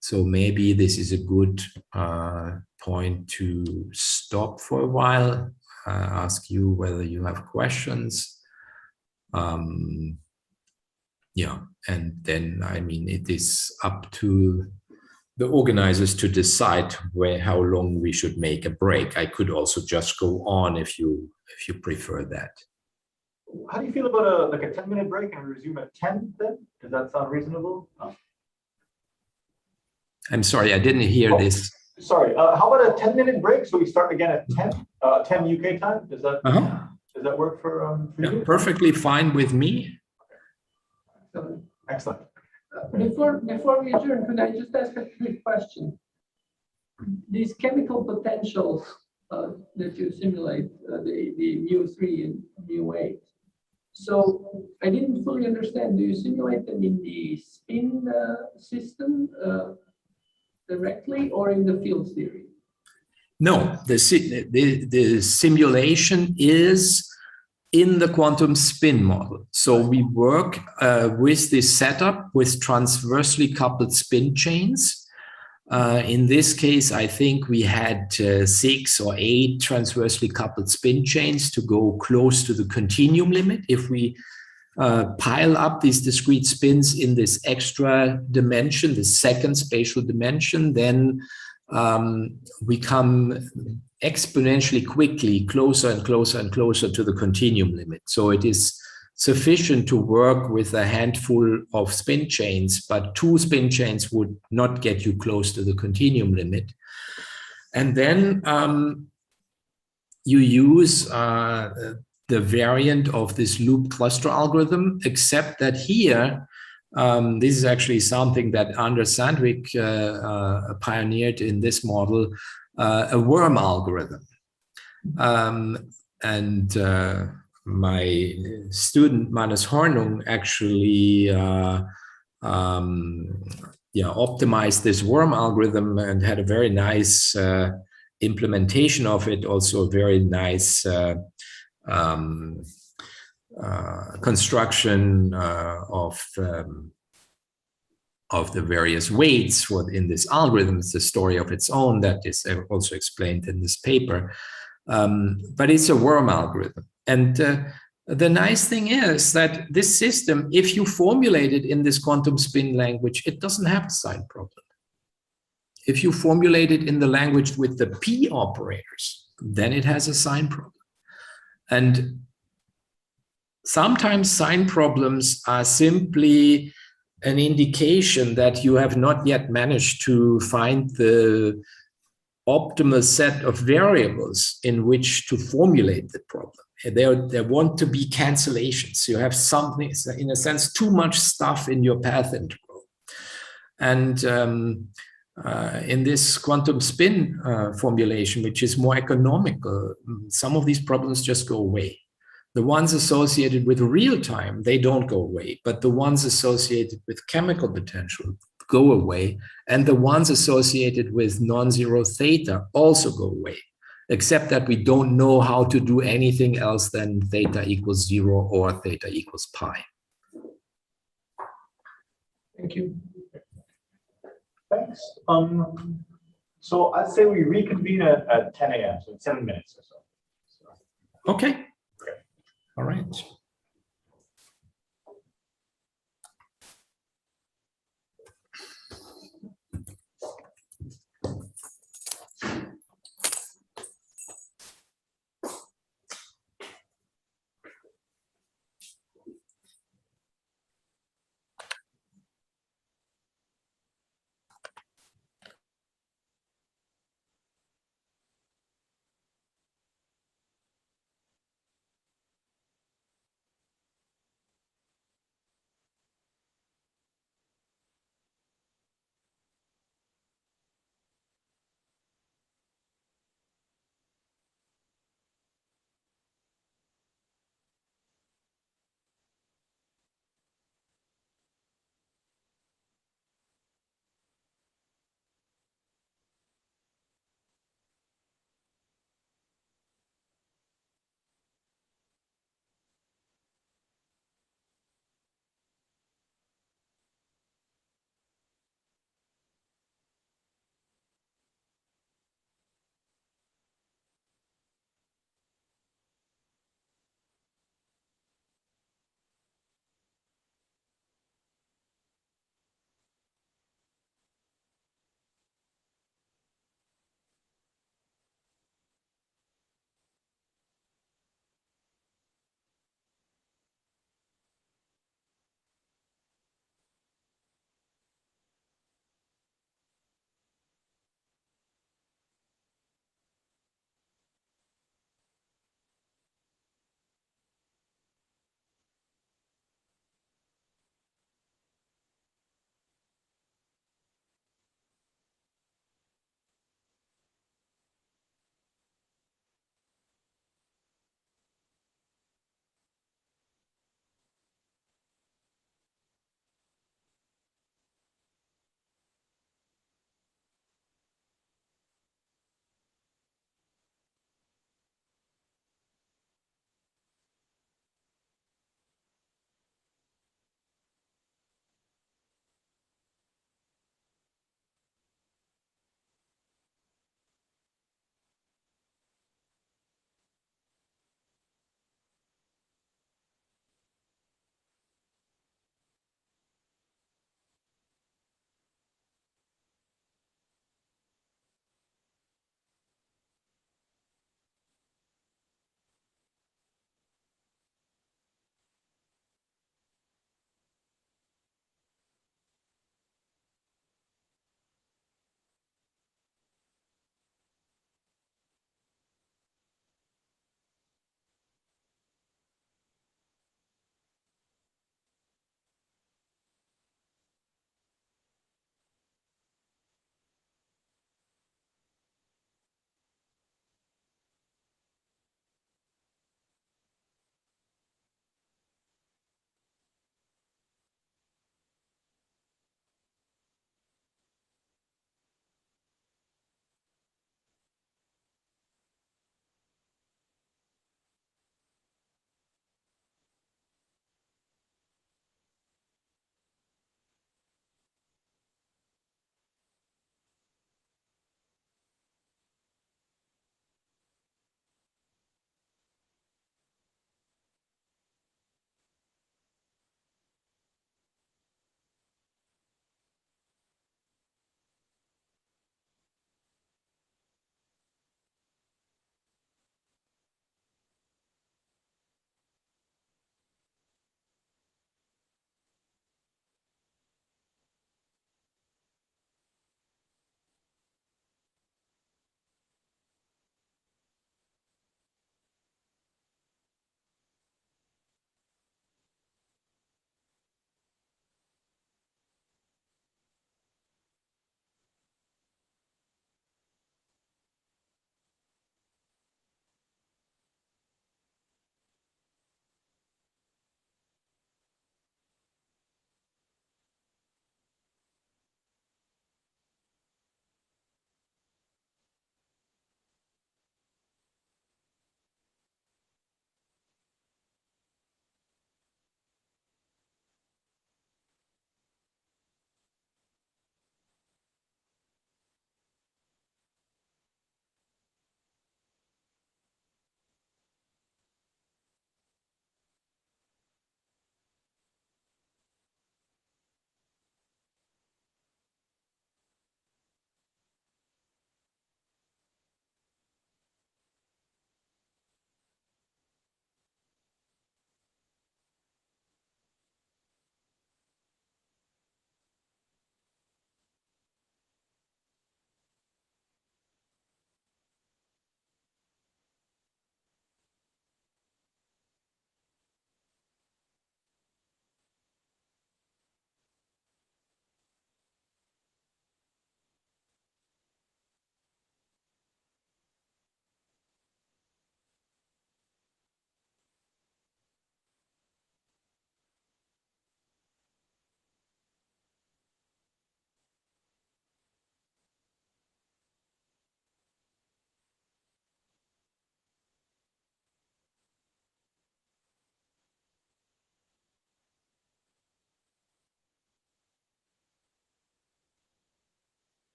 C: So maybe this is a good point to stop for a while, ask you whether you have questions. Yeah, and then, I mean, it is up to the organizers to decide how long we should make a break. I could also just go on if you prefer that.
B: How do you feel about a 10-minute break and resume at 10 then? Does that sound reasonable? Oh.
C: I'm sorry, I didn't hear this.
B: Sorry, how about a 10-minute break? So we start again at 10 UK time? Does that work for you?
C: Perfectly fine with me.
B: Excellent.
A: Before we adjourn, could I just ask a quick question? These chemical potentials that you simulate, the mu3 and mu8. So I didn't fully understand. Do you simulate them in the spin system directly or in the field theory?
C: No, the simulation is in the quantum spin model. So we work with this setup with transversely coupled spin chains. In this case, I think we had 6 or 8 transversely coupled spin chains to go close to the continuum limit. If we pile up these discrete spins in this extra dimension, the second spatial dimension, then we come exponentially quickly closer and closer and closer to the continuum limit. So it is sufficient to work with a handful of spin chains, but 2 spin chains would not get you close to the continuum limit. And then you use the variant of this loop cluster algorithm, except that here, this is actually something that Anders Sandvik pioneered in this model, a worm algorithm. My student Magnus Hornung actually optimized this worm algorithm and had a very nice implementation of it, also a very nice construction of the various weights in this algorithm. It's a story of its own that is also explained in this paper. But it's a worm algorithm. And the nice thing is that this system, if you formulate it in this quantum spin language, it doesn't have the sign problem. If you formulate it in the language with the p operators, then it has a sign problem. And sometimes sign problems are simply an indication that you have not yet managed to find the optimal set of variables in which to formulate the problem. There want to be cancellations. You have something, in a sense, too much stuff in your path integral. And in this quantum spin formulation, which is more economical, some of these problems just go away. The ones associated with real time, they don't go away, but the ones associated with chemical potential go away, and the ones associated with non-zero theta also go away, except that we don't know how to do anything else than theta equals 0 or theta equals pi.
A: Thank you.
B: Thanks. So I'd say we reconvene at 10 a.m., so in 7 minutes or so.
C: Okay. All right.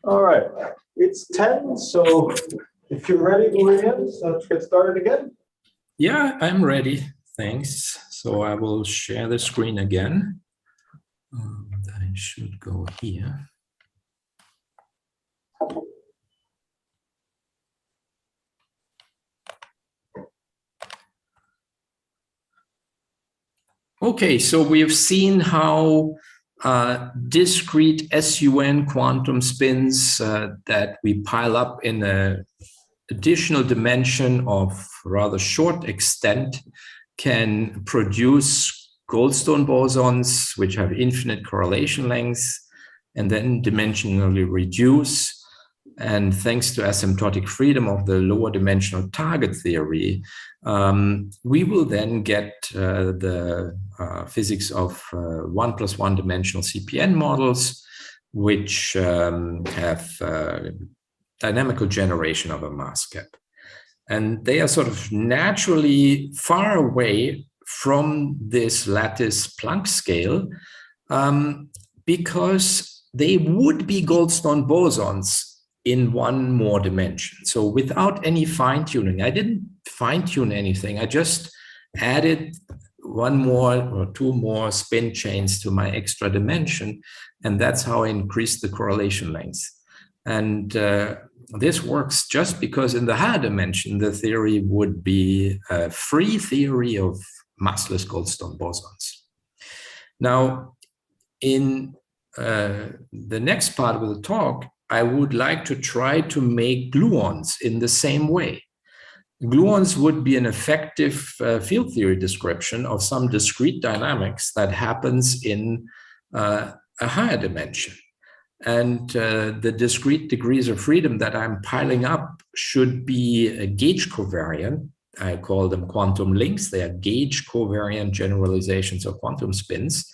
B: All right, it's 10, so if you're ready, Jens, let's get started again.
C: Yeah, I'm ready. Thanks. So I will share the screen again. I should go here. Okay, so we've seen how discrete SUN quantum spins that we pile up in an additional dimension of rather short extent can produce Goldstone bosons, which have infinite correlation lengths, and then dimensionally reduce. And thanks to asymptotic freedom of the lower dimensional target theory, we will then get the physics of 1 + 1 dimensional CPN models, which have dynamical generation of a mass gap. And they are sort of naturally far away from this lattice Planck scale because they would be Goldstone bosons in one more dimension. So without any fine-tuning, I didn't fine-tune anything. I just added one more or two more spin chains to my extra dimension, and that's how I increased the correlation length. And this works just because in the higher dimension, the theory would be a free theory of massless Goldstone bosons. Now, in the next part of the talk, I would like to try to make gluons in the same way. Gluons would be an effective field theory description of some discrete dynamics that happens in a higher dimension. And the discrete degrees of freedom that I'm piling up should be a gauge covariant. I call them quantum links. They are gauge covariant generalizations of quantum spins.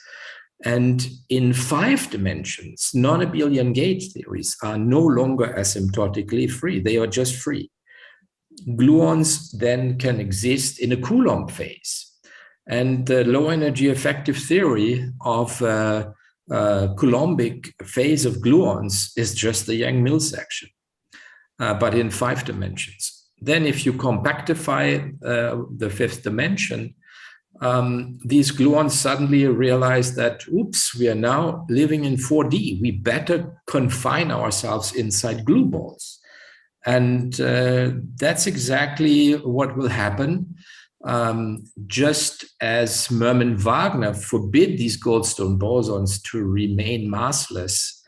C: And in 5 dimensions, non-abelian gauge theories are no longer asymptotically free. They are just free. Gluons then can exist in a Coulomb phase. And the low energy effective theory of Coulombic phase of gluons is just the Yang-Mills section, but in 5 dimensions. Then if you compactify the 5th dimension, these gluons suddenly realize that, oops, we are now living in 4D. We better confine ourselves inside glue balls. And that's exactly what will happen. Just as Mermin-Wagner forbid these Goldstone bosons to remain massless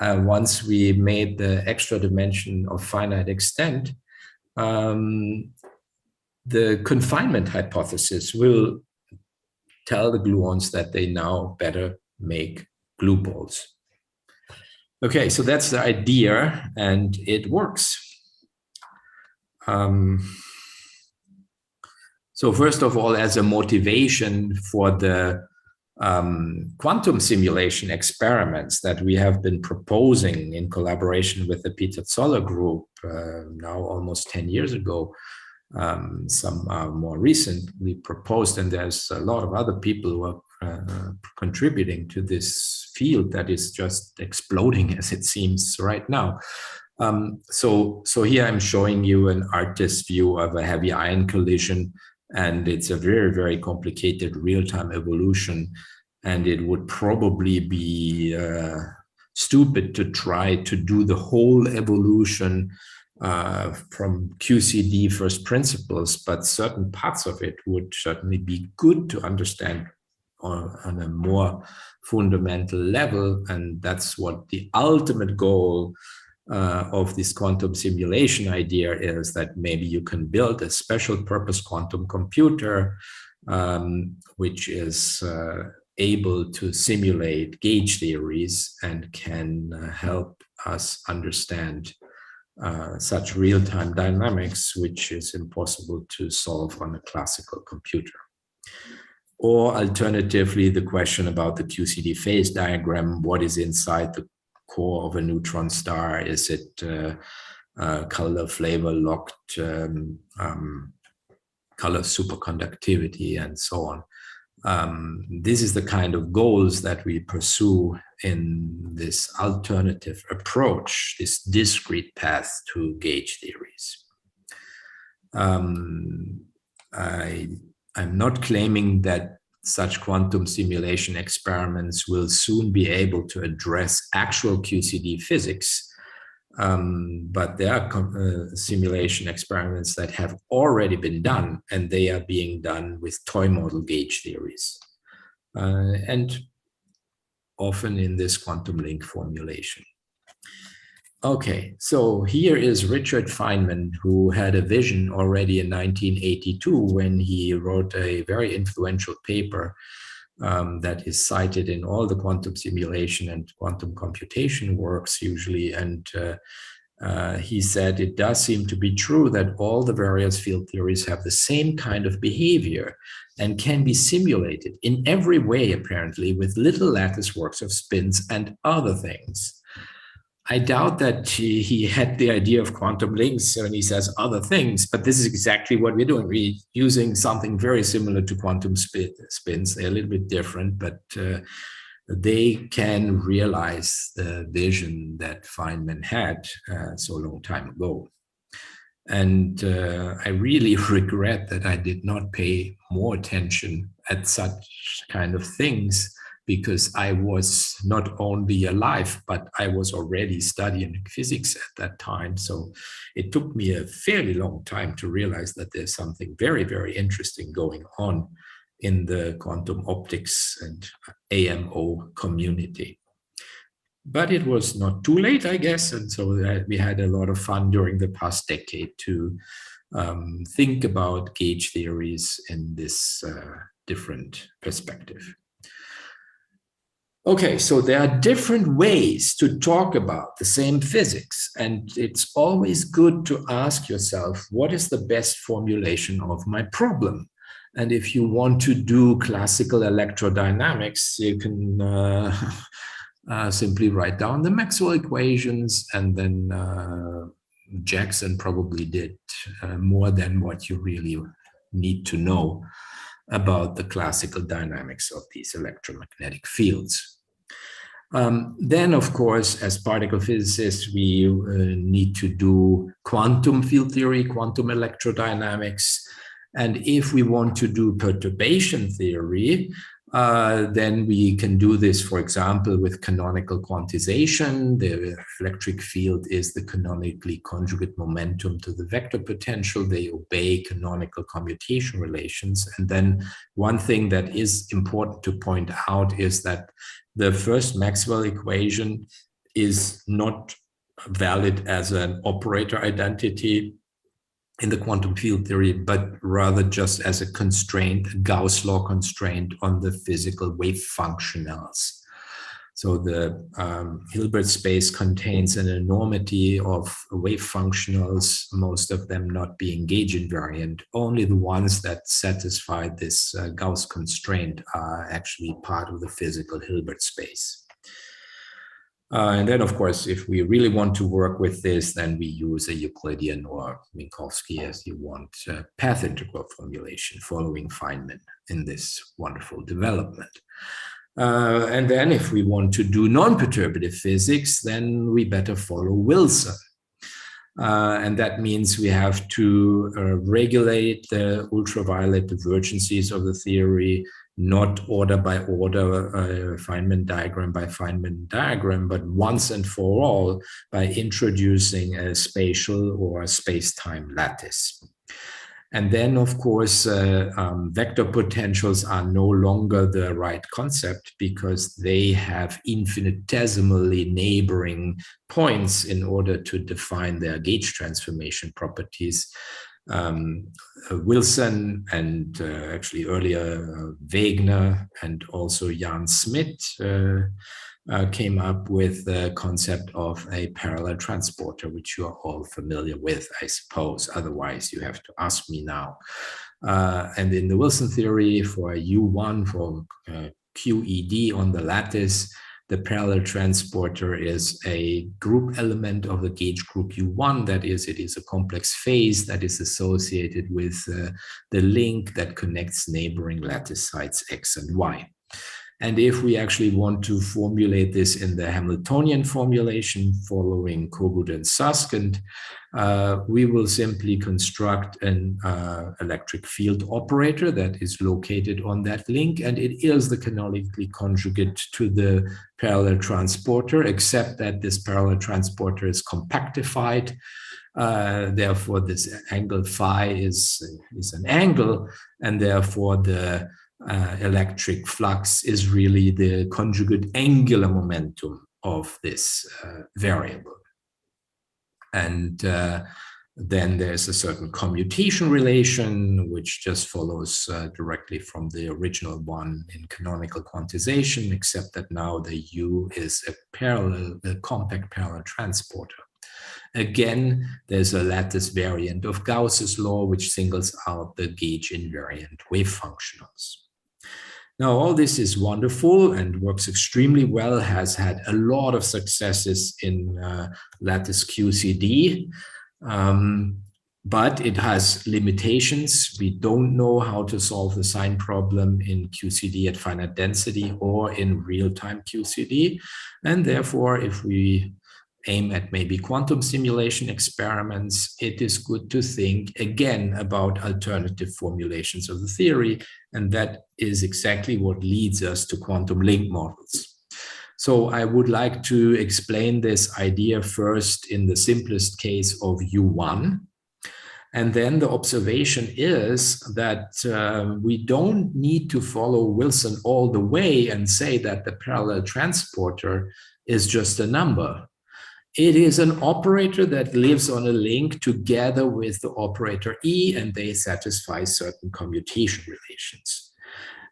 C: once we made the extra dimension of finite extent, the confinement hypothesis will tell the gluons that they now better make glue balls. Okay, so that's the idea, and it works. So first of all, as a motivation for the quantum simulation experiments that we have been proposing in collaboration with the Peter Zoller group now almost 10 years ago, some are more recently proposed, and there's a lot of other people who are contributing to this field that is just exploding as it seems right now. So here I'm showing you an artist's view of a heavy ion collision, and it's a very, very complicated real-time evolution, and it would probably be stupid to try to do the whole evolution from QCD first principles, but certain parts of it would certainly be good to understand on a more fundamental level, and that's what the ultimate goal of this quantum simulation idea is, that maybe you can build a special purpose quantum computer which is able to simulate gauge theories and can help us understand such real-time dynamics, which is impossible to solve on a classical computer. Or alternatively, the question about the QCD phase diagram: what is inside the core of a neutron star? Is it color, flavor locked, color superconductivity, and so on? This is the kind of goals that we pursue in this alternative approach, this discrete path to gauge theories. I'm not claiming that such quantum simulation experiments will soon be able to address actual QCD physics, but there are simulation experiments that have already been done, and they are being done with toy model gauge theories, and often in this quantum link formulation. Okay, so here is Richard Feynman, who had a vision already in 1982 when he wrote a very influential paper that is cited in all the quantum simulation and quantum computation works usually. And he said, it does seem to be true that all the various field theories have the same kind of behavior and can be simulated in every way, apparently, with little lattice works of spins and other things. I doubt that he had the idea of quantum links when he says other things, but this is exactly what we're doing. We're using something very similar to quantum spins. They're a little bit different, but they can realize the vision that Feynman had so long time ago. And I really regret that I did not pay more attention at such kind of things, because I was not only alive, but I was already studying physics at that time. So it took me a fairly long time to realize that there's something very, very interesting going on in the quantum optics and AMO community. But it was not too late, I guess. And so we had a lot of fun during the past decade to think about gauge theories in this different perspective. Okay, so there are different ways to talk about the same physics, and it's always good to ask yourself, what is the best formulation of my problem? And if you want to do classical electrodynamics, you can simply write down the Maxwell equations, and then Jackson probably did more than what you really need to know about the classical dynamics of these electromagnetic fields. Then, of course, as particle physicists, we need to do quantum field theory, quantum electrodynamics. And if we want to do perturbation theory, then we can do this, for example, with canonical quantization. The electric field is the canonically conjugate momentum to the vector potential. They obey canonical commutation relations. And then one thing that is important to point out is that the first Maxwell equation is not valid as an operator identity in the quantum field theory, but rather just as a constraint, a Gauss law constraint on the physical wave functionals. So the Hilbert space contains an enormity of wave functionals, most of them not being gauge invariant. Only the ones that satisfy this Gauss constraint are actually part of the physical Hilbert space. And then, of course, if we really want to work with this, then we use a Euclidean or Minkowski, as you want, path integral formulation following Feynman in this wonderful development. And then if we want to do non-perturbative physics, then we better follow Wilson. And that means we have to regulate the ultraviolet divergencies of the theory, not order by order, Feynman diagram by Feynman diagram, but once and for all by introducing a spatial or a space-time lattice. And then, of course, vector potentials are no longer the right concept because they have infinitesimally neighboring points in order to define their gauge transformation properties. Wilson and actually earlier Wegener and also Jan Smit came up with the concept of a parallel transporter, which you are all familiar with, I suppose. Otherwise, you have to ask me now. And in the Wilson theory, for U1, for QED on the lattice, the parallel transporter is a group element of the gauge group U1. That is, it is a complex phase that is associated with the link that connects neighboring lattice sites X and Y. And if we actually want to formulate this in the Hamiltonian formulation following Kogut and Susskind, we will simply construct an electric field operator that is located on that link, and it is the canonically conjugate to the parallel transporter, except that this parallel transporter is compactified. Therefore, this angle phi is an angle, and therefore the electric flux is really the conjugate angular momentum of this variable. And then there's a certain commutation relation, which just follows directly from the original one in canonical quantization, except that now the U is a compact parallel transporter. Again, there's a lattice variant of Gauss's law, which singles out the gauge invariant wave functionals. Now, all this is wonderful and works extremely well, has had a lot of successes in lattice QCD, but it has limitations. We don't know how to solve the sign problem in QCD at finite density or in real-time QCD. And therefore, if we aim at maybe quantum simulation experiments, it is good to think again about alternative formulations of the theory, and that is exactly what leads us to quantum link models. So I would like to explain this idea first in the simplest case of U1. And then the observation is that we don't need to follow Wilson all the way and say that the parallel transporter is just a number. It is an operator that lives on a link together with the operator E, and they satisfy certain commutation relations.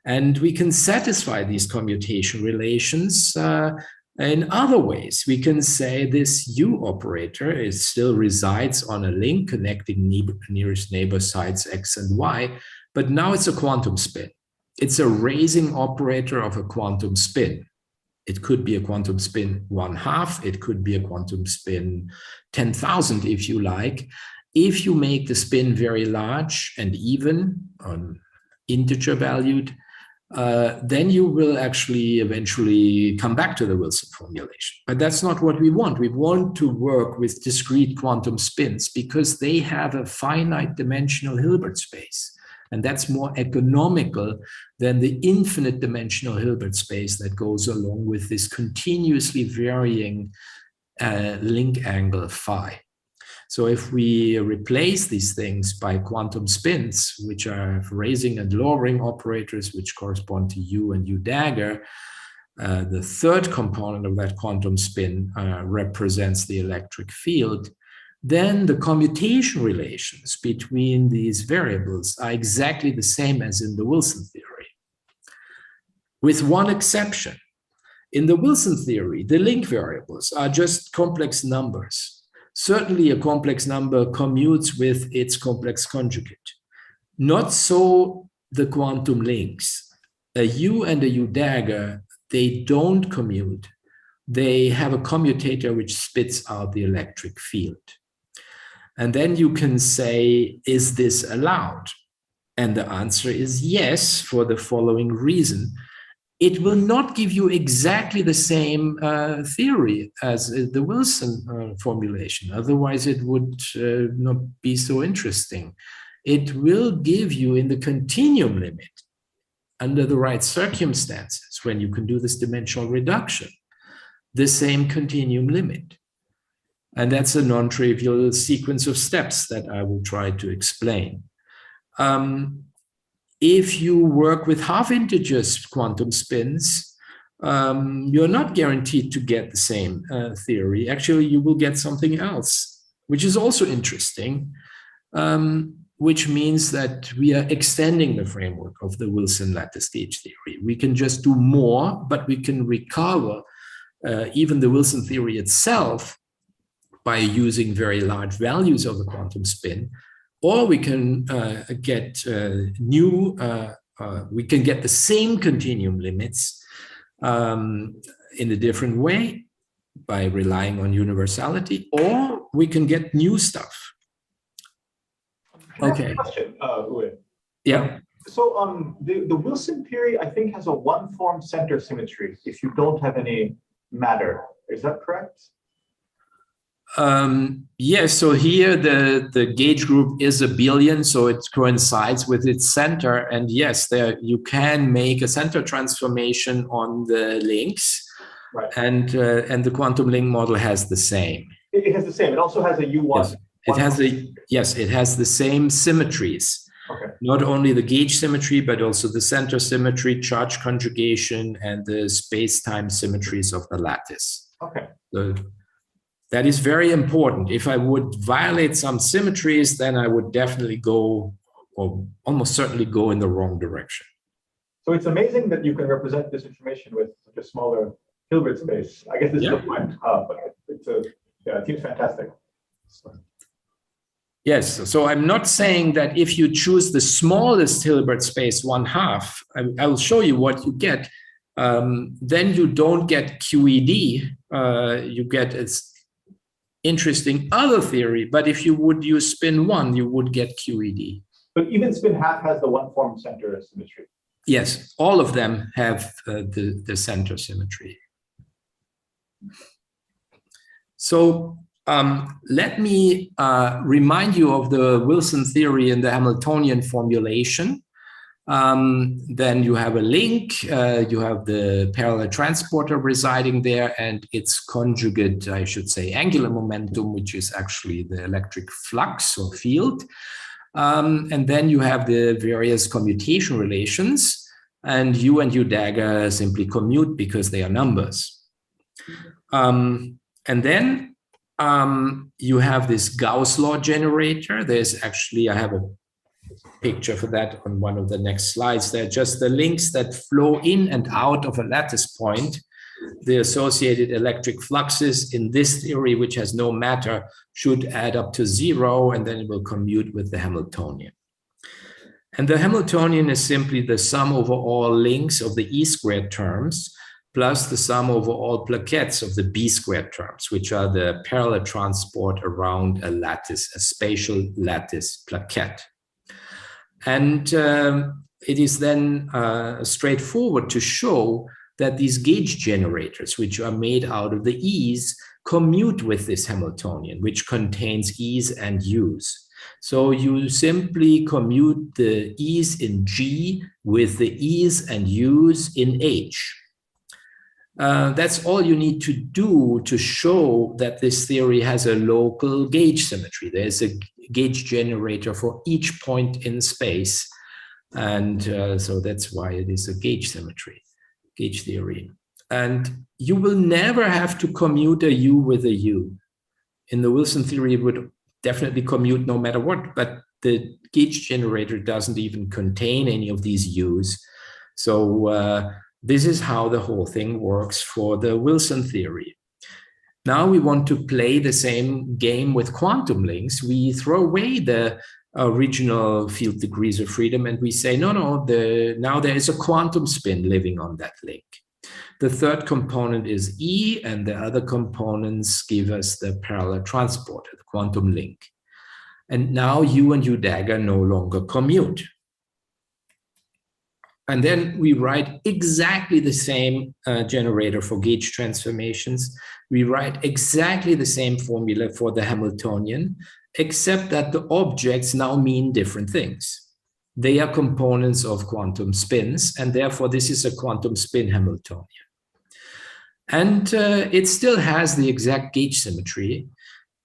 C: And we can satisfy these commutation relations in other ways. We can say this U operator still resides on a link connecting nearest neighbor sites X and Y, but now it's a quantum spin. It's a raising operator of a quantum spin. It could be a quantum spin 1/2. It could be a quantum spin 10,000, if you like. If you make the spin very large and even, integer valued, then you will actually eventually come back to the Wilson formulation. But that's not what we want. We want to work with discrete quantum spins because they have a finite dimensional Hilbert space. And that's more economical than the infinite dimensional Hilbert space that goes along with this continuously varying link angle phi. So if we replace these things by quantum spins, which are raising and lowering operators, which correspond to U and U dagger, the third component of that quantum spin represents the electric field, then the commutation relations between these variables are exactly the same as in the Wilson theory, with one exception. In the Wilson theory, the link variables are just complex numbers. Certainly a complex number commutes with its complex conjugate. Not so the quantum links. A U and a U dagger, they don't commute. They have a commutator which spits out the electric field. And then you can say, is this allowed? And the answer is yes, for the following reason. It will not give you exactly the same theory as the Wilson formulation. Otherwise, it would not be so interesting. It will give you in the continuum limit, under the right circumstances, when you can do this dimensional reduction, the same continuum limit. And that's a non-trivial sequence of steps that I will try to explain. If you work with half-integers quantum spins, you're not guaranteed to get the same theory. Actually, you will get something else, which is also interesting, which means that we are extending the framework of the Wilson lattice gauge theory. We can just do more, but we can recover even the Wilson theory itself by using very large values of the quantum spin, or we can get we can get the same continuum limits in a different way by relying on universality, or we can get new stuff. Okay.
B: Question, Uwe.
C: Yeah.
B: So the Wilson theory, I think, has a one-form center symmetry if you don't have any matter. Is that correct?
C: Yes, so here the gauge group is abelian, so it coincides with its center. And yes, there you can make a center transformation on the links.
B: Right.
C: And the quantum link model has the same.
B: It has the same. It also has a U1.
C: Yes. It has it has the same symmetries.
B: Okay.
C: Not only the gauge symmetry, but also the center symmetry, charge conjugation, and the space-time symmetries of the lattice.
B: Okay.
C: So that is very important. If I would violate some symmetries, then I would definitely go, or almost certainly go, in the wrong direction.
B: So it's amazing that you can represent this information with such a smaller Hilbert space. I guess this is the point, but it seems fantastic.
C: Yes, so I'm not saying that if you choose the smallest Hilbert space 1/2, I will show you what you get. Then you don't get QED, you get its interesting other theory, but if you would use spin 1, you would get QED.
B: But even spin 1/2 has the one-form center symmetry.
C: Yes, all of them have the center symmetry. So let me remind you of the Wilson theory in the Hamiltonian formulation. Then you have a link, you have the parallel transporter residing there and its conjugate, I should say, angular momentum, which is actually the electric flux or field. And then you have the various commutation relations, and U and U dagger simply commute because they are numbers. And then you have this Gauss law generator. There's actually, I have a picture for that on one of the next slides. They're just the links that flow in and out of a lattice point. The associated electric fluxes in this theory, which has no matter, should add up to 0, and then it will commute with the Hamiltonian. And the Hamiltonian is simply the sum over all links of the E² terms, plus the sum over all plaquettes of the B² terms, which are the parallel transport around a lattice, a spatial lattice plaquette. And it is then straightforward to show that these gauge generators, which are made out of the E's, commute with this Hamiltonian, which contains E's and U's. So you simply commute the E's in G with the E's and U's in H. That's all you need to do to show that this theory has a local gauge symmetry. There's a gauge generator for each point in space. And so that's why it is a gauge symmetry, gauge theory. And you will never have to commute a U with a U. In the Wilson theory, it would definitely commute no matter what, but the gauge generator doesn't even contain any of these U's. So this is how the whole thing works for the Wilson theory. Now we want to play the same game with quantum links. We throw away the original field degrees of freedom and we say, no, now there is a quantum spin living on that link. The third component is E, and the other components give us the parallel transporter, the quantum link. And now U and U dagger no longer commute. And then we write exactly the same generator for gauge transformations. We write exactly the same formula for the Hamiltonian, except that the objects now mean different things. They are components of quantum spins, and therefore this is a quantum spin Hamiltonian. And it still has the exact gauge symmetry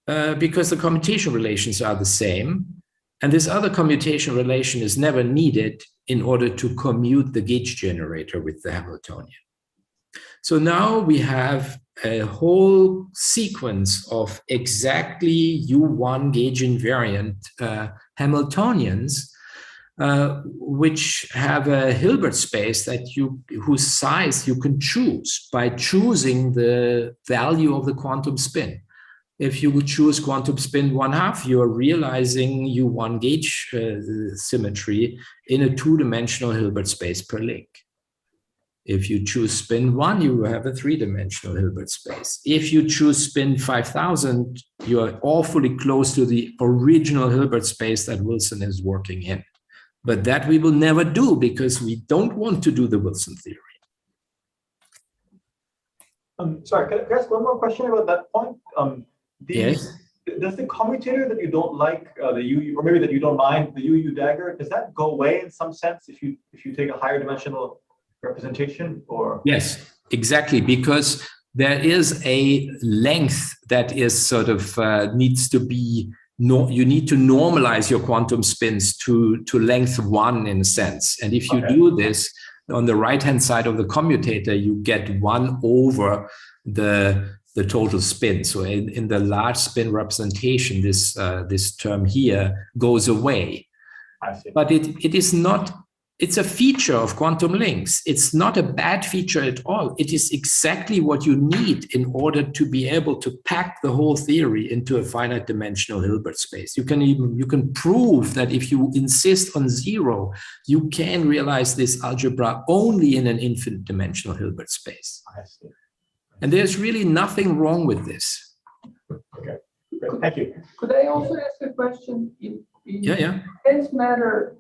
C: because the commutation relations are the same. And this other commutation relation is never needed in order to commute the gauge generator with the Hamiltonian. So now we have a whole sequence of exactly U1 gauge invariant Hamiltonians, which have a Hilbert space that whose size you can choose by choosing the value of the quantum spin. If you would choose quantum spin 1/2, you are realizing U1 gauge symmetry in a two-dimensional Hilbert space per link. If you choose spin 1, you have a 3-dimensional Hilbert space. If you choose spin 5000, you're awfully close to the original Hilbert space that Wilson is working in. But that we will never do because we don't want to do the Wilson theory.
B: Sorry, can I ask one more question about that point?
C: Yes.
B: Does the commutator that you don't like, the UU, or maybe that you don't mind, the UU dagger, does that go away in some sense if you take a higher dimensional representation? Or
C: yes, exactly, because there is a length that is sort of needs to be you need to normalize your quantum spins to length 1 in a sense, and if you do this on the right hand side of the commutator, you get 1 over the total spin. So in the large spin representation, this term here goes away.
B: I see.
C: But it is not, it's a feature of quantum links. It's not a bad feature at all. It is exactly what you need in order to be able to pack the whole theory into a finite dimensional Hilbert space. You can prove that if you insist on 0, you can realize this algebra only in an infinite dimensional Hilbert space.
B: I see.
C: And there's really nothing wrong with this.
B: Okay, great. Thank you.
A: Could I also ask a question? In dense matter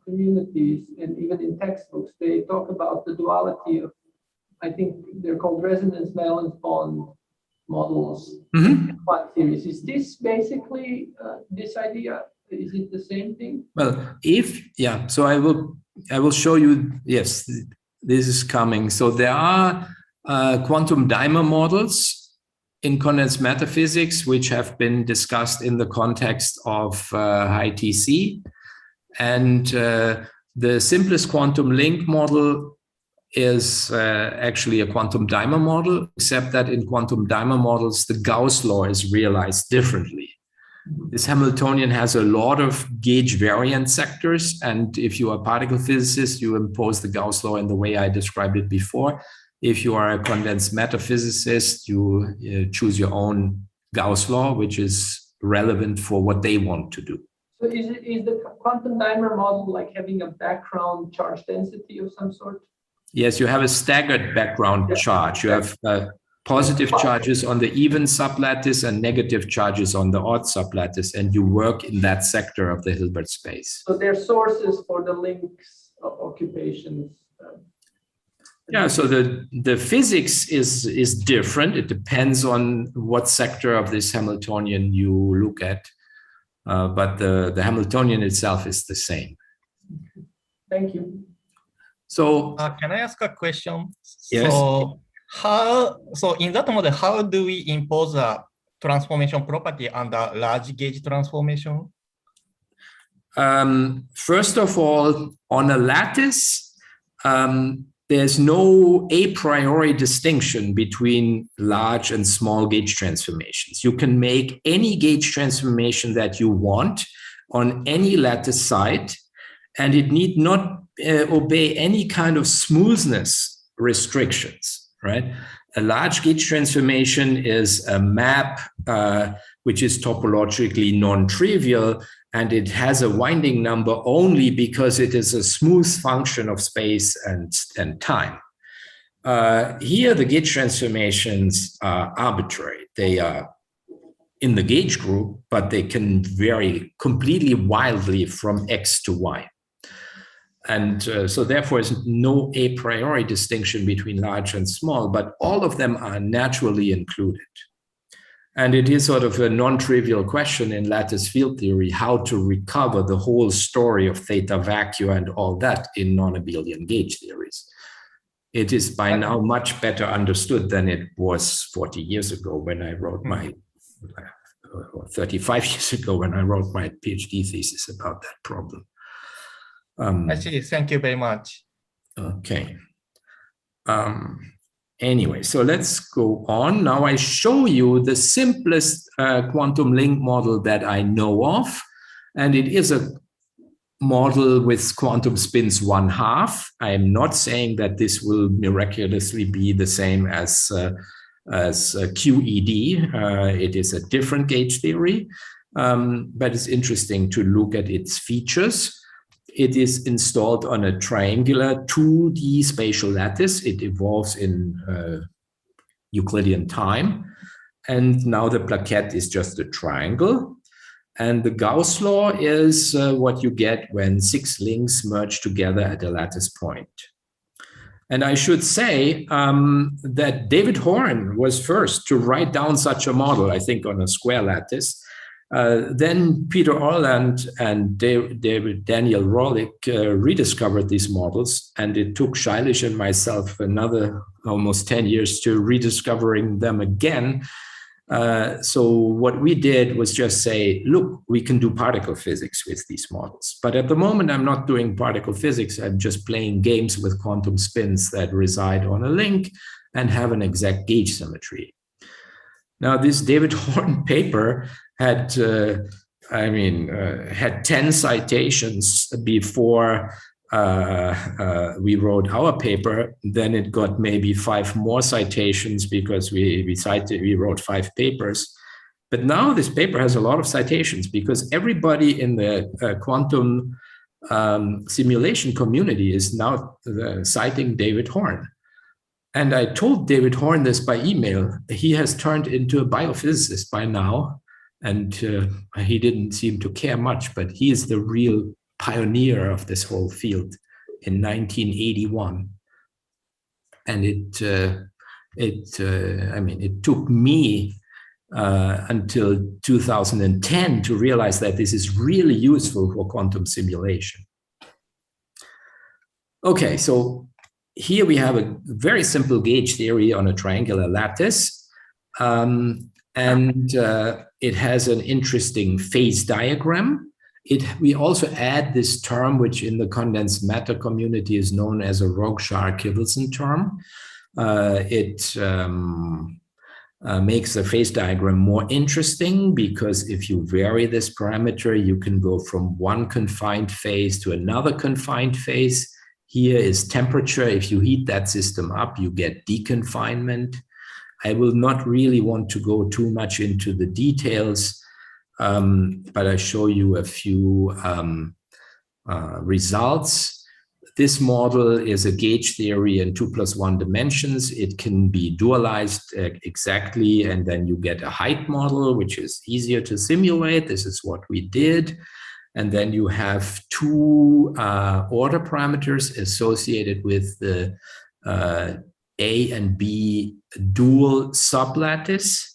A: communities and even in textbooks, they talk about the duality of, I think they're called resonance valence bond models, quantum theories. Is this basically this idea? Is it the same thing?
C: Well, so I will show you, yes, this is coming. So there are quantum dimer models in condensed matter physics, which have been discussed in the context of high TC. And the simplest quantum link model is actually a quantum dimer model, except that in quantum dimer models, the Gauss law is realized differently. This Hamiltonian has a lot of gauge variant sectors. And if you are a particle physicist, you impose the Gauss law in the way I described it before. If you are a condensed matter physicist, you choose your own Gauss law, which is relevant for what they want to do.
A: So is the quantum dimer model like having a background charge density of some sort?
C: Yes, you have a staggered background charge. You have positive charges on the even sublattice and negative charges on the odd sublattice, and you work in that sector of the Hilbert space.
A: So they're sources for the links of occupations.
C: Yeah, so the physics is different. It depends on what sector of this Hamiltonian you look at, but the Hamiltonian itself is the same.
A: Thank you.
C: So
E: can I ask a question?
C: Yes.
E: So in that model, how do we impose a transformation property under large gauge transformation?
C: First of all, on a lattice, there's no a priori distinction between large and small gauge transformations. You can make any gauge transformation that you want on any lattice site, and it need not obey any kind of smoothness restrictions, right? A large gauge transformation is a map which is topologically non-trivial, and it has a winding number only because it is a smooth function of space and time. Here, the gauge transformations are arbitrary. They are in the gauge group, but they can vary completely wildly from X to Y. And so therefore, there's no a priori distinction between large and small, but all of them are naturally included. And it is sort of a non-trivial question in lattice field theory, how to recover the whole story of theta vacua and all that in non-abelian gauge theories. It is by now much better understood than it was 40 years ago when I wrote my, or 35 years ago when I wrote my PhD thesis about that problem.
E: I see. Thank you very much.
C: Okay. Anyway, so let's go on. Now I show you the simplest quantum link model that I know of. And it is a model with quantum spins 1/2. I am not saying that this will miraculously be the same as QED. It is a different gauge theory, but it's interesting to look at its features. it is installed on a triangular 2D spatial lattice. It evolves in Euclidean time. And now the plaquette is just a triangle. And the Gauss law is what you get when 6 links merge together at a lattice point. And I should say that David Horn was first to write down such a model, I think on a square lattice. Then Peter Orland and Daniel Rohrlich rediscovered these models, and it took Shailesh and myself another almost 10 years to rediscovering them again. So what we did was just say, look, we can do particle physics with these models. But at the moment, I'm not doing particle physics. I'm just playing games with quantum spins that reside on a link and have an exact gauge symmetry. Now, this David Horn paper had, had 10 citations before we wrote our paper. Then it got maybe 5 more citations because we wrote 5 papers. But now this paper has a lot of citations because everybody in the quantum simulation community is now citing David Horn. And I told David Horn this by email. He has turned into a biophysicist by now, and he didn't seem to care much, but he is the real pioneer of this whole field in 1981. And it took me until 2010 to realize that this is really useful for quantum simulation. Okay, so here we have a very simple gauge theory on a triangular lattice. It has an interesting phase diagram. We also add this term, which in the condensed matter community is known as a Rorschach-Kivelson term. It makes the phase diagram more interesting because if you vary this parameter, you can go from one confined phase to another confined phase. Here is temperature. If you heat that system up, you get deconfinement. I will not really want to go too much into the details, but I show you a few results. This model is a gauge theory in 2+1 dimensions. It can be dualized exactly, and then you get a height model, which is easier to simulate. This is what we did. And then you have 2 order parameters associated with the A and B dual sublattice.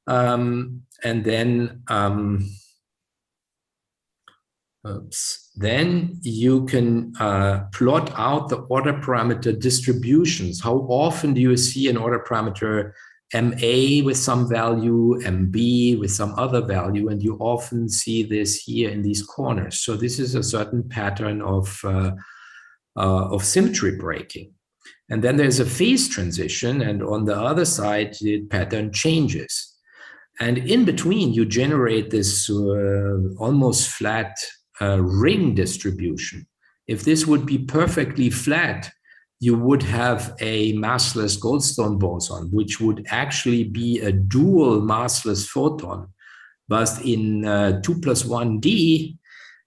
C: And then, then you can plot out the order parameter distributions. How often do you see an order parameter MA with some value, MB with some other value, and you often see this here in these corners. So this is a certain pattern of symmetry breaking. And then there's a phase transition, and on the other side, the pattern changes. And in between, you generate this almost flat ring distribution. If this would be perfectly flat, you would have a massless Goldstone boson, which would actually be a dual massless photon. But in 2+1D,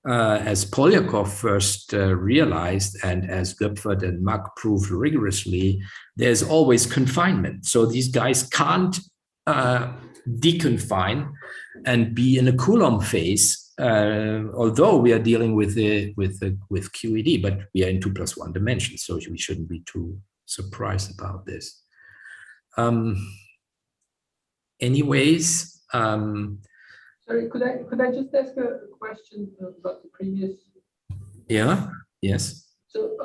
C: as Polyakov first realized, and as Göpfert and Mack proved rigorously, there's always confinement. So these guys can't deconfine and be in a Coulomb phase, although we are dealing with QED, but we are in 2+1 dimensions, so we shouldn't be too surprised about this. Anyways,
A: sorry, could I just ask a question about the previous?
C: Yeah. Yes.
A: So,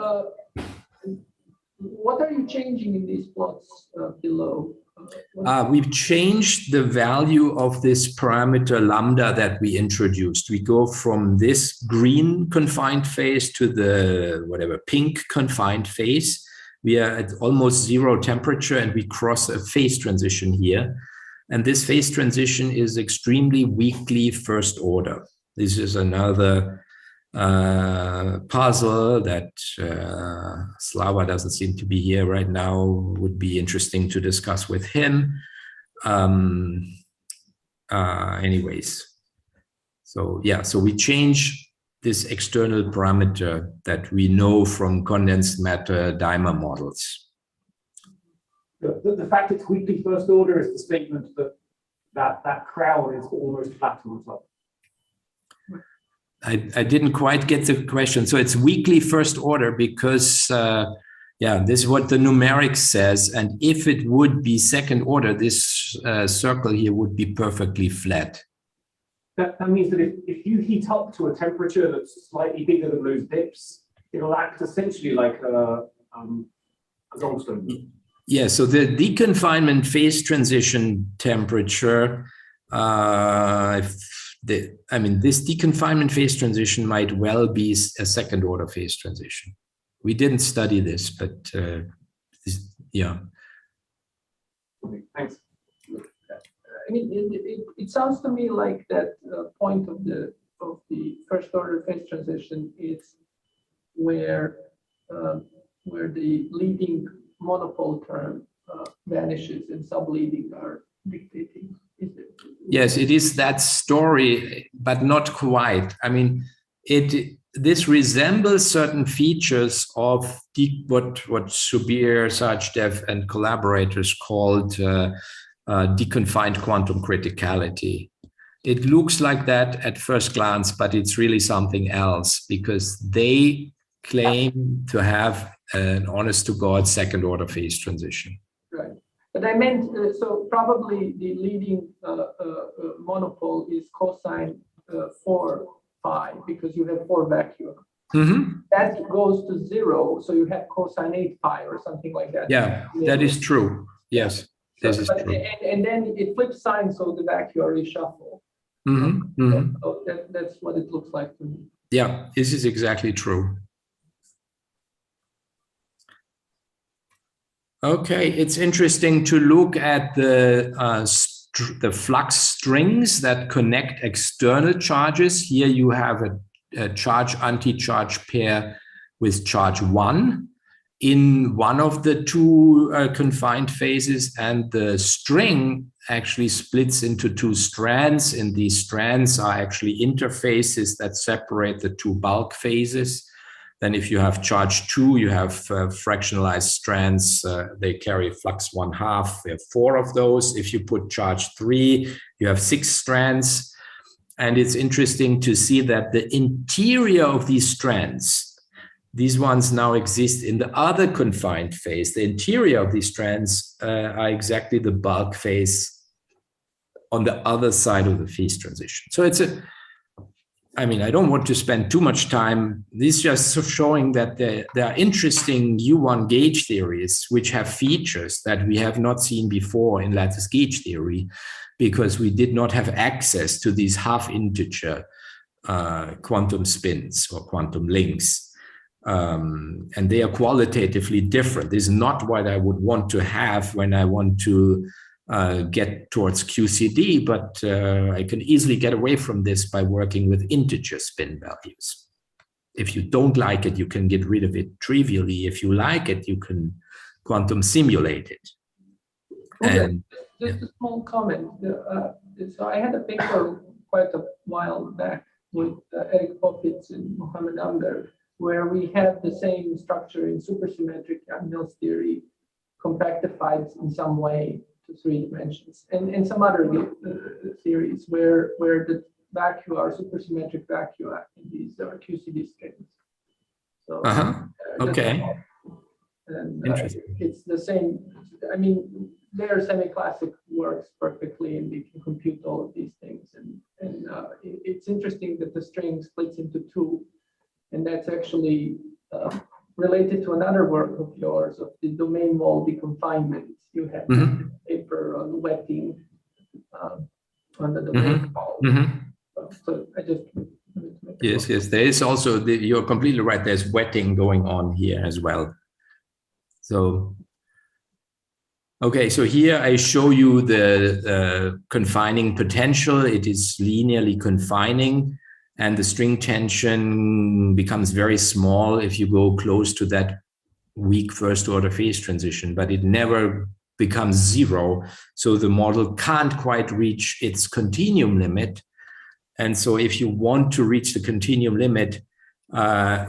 A: what are you changing in these plots below?
C: We've changed the value of this parameter lambda that we introduced. We go from this green confined phase to the pink confined phase. We are at almost 0 temperature, and we cross a phase transition here. And this phase transition is extremely weakly first order. This is another puzzle that Slava doesn't seem to be here right now. Would be interesting to discuss with him. Anyways, so yeah, so we change this external parameter that we know from condensed matter dimer models.
F: The fact it's weakly first order is the statement that crowd is almost flat on top.
C: I didn't quite get the question. So it's weakly first order because, yeah, this is what the numeric says. And if it would be second order, this circle here would be perfectly flat.
F: That means that if you heat up to a temperature that's slightly bigger than those dips, it'll act essentially like a Goldstone.
C: Yeah, so the deconfinement phase transition temperature, I mean, this deconfinement phase transition might well be a second order phase transition. We didn't study this, but yeah.
F: Thanks.
A: I mean, it sounds to me like that point of the first order phase transition is where the leading monopole term vanishes and subleading are dictating. Is it?
C: Yes, it is that story, but not quite. I mean, this resembles certain features of what Subir, Sajdev, and collaborators called deconfined quantum criticality. It looks like that at first glance, but it's really something else because they claim to have an honest-to-God second-order phase transition.
A: Right. But I meant, so probably the leading monopole is cosine 4 phi because you have 4 vacua.
C: Mm-hmm.
A: That goes to 0, so you have cosine 8 pi or something like that.
C: Yeah, that is true. Yes, this is true.
A: And then it flips sign, so the vacua reshuffle.
C: Mm-hmm. Mm-hmm.
A: So that's what it looks like to me.
C: Yeah, this is exactly true. Okay, it's interesting to look at the flux strings that connect external charges. Here you have a charge-anti-charge pair with charge 1 in one of the two confined phases, and the string actually splits into 2 strands, and these strands are actually interfaces that separate the 2 bulk phases. Then if you have charge 2, you have fractionalized strands. They carry flux 1/2. We have 4 of those. If you put charge 3, you have 6 strands. And it's interesting to see that the interior of these strands, these ones now exist in the other confined phase. The interior of these strands are exactly the bulk phase on the other side of the phase transition. So it's I mean, I don't want to spend too much time. This is just showing that there are interesting U1 gauge theories which have features that we have not seen before in lattice gauge theory because we did not have access to these half-integer quantum spins or quantum links. And they are qualitatively different. This is not what I would want to have when I want to get towards QCD, but I can easily get away from this by working with integer spin values. If you don't like it, you can get rid of it trivially. If you like it, you can quantum simulate it.
A: Okay.
C: And
A: just a small comment. So I had a paper quite a while back with Eric Popitz and Mohammed Amber, where we have the same structure in supersymmetric Yang-Mills theory, compactified in some way to 3 dimensions, and some other theories where the vacua are supersymmetric vacua, and these are QCD strings. So
C: okay.
A: And
C: Interesting.
A: it's the same. I mean, their semi-classic works perfectly, and we can compute all of these things. And it's interesting that the string splits into 2, and that's actually related to another work of yours of the domain wall deconfinement. You have a paper on wetting on the domain wall. So I just
C: yes, there is also you're completely right. There's wetting going on here as well. So okay, so here I show you the confining potential. It is linearly confining, and the string tension becomes very small if you go close to that weak first order phase transition, but it never becomes 0. So the model can't quite reach its continuum limit. And so if you want to reach the continuum limit,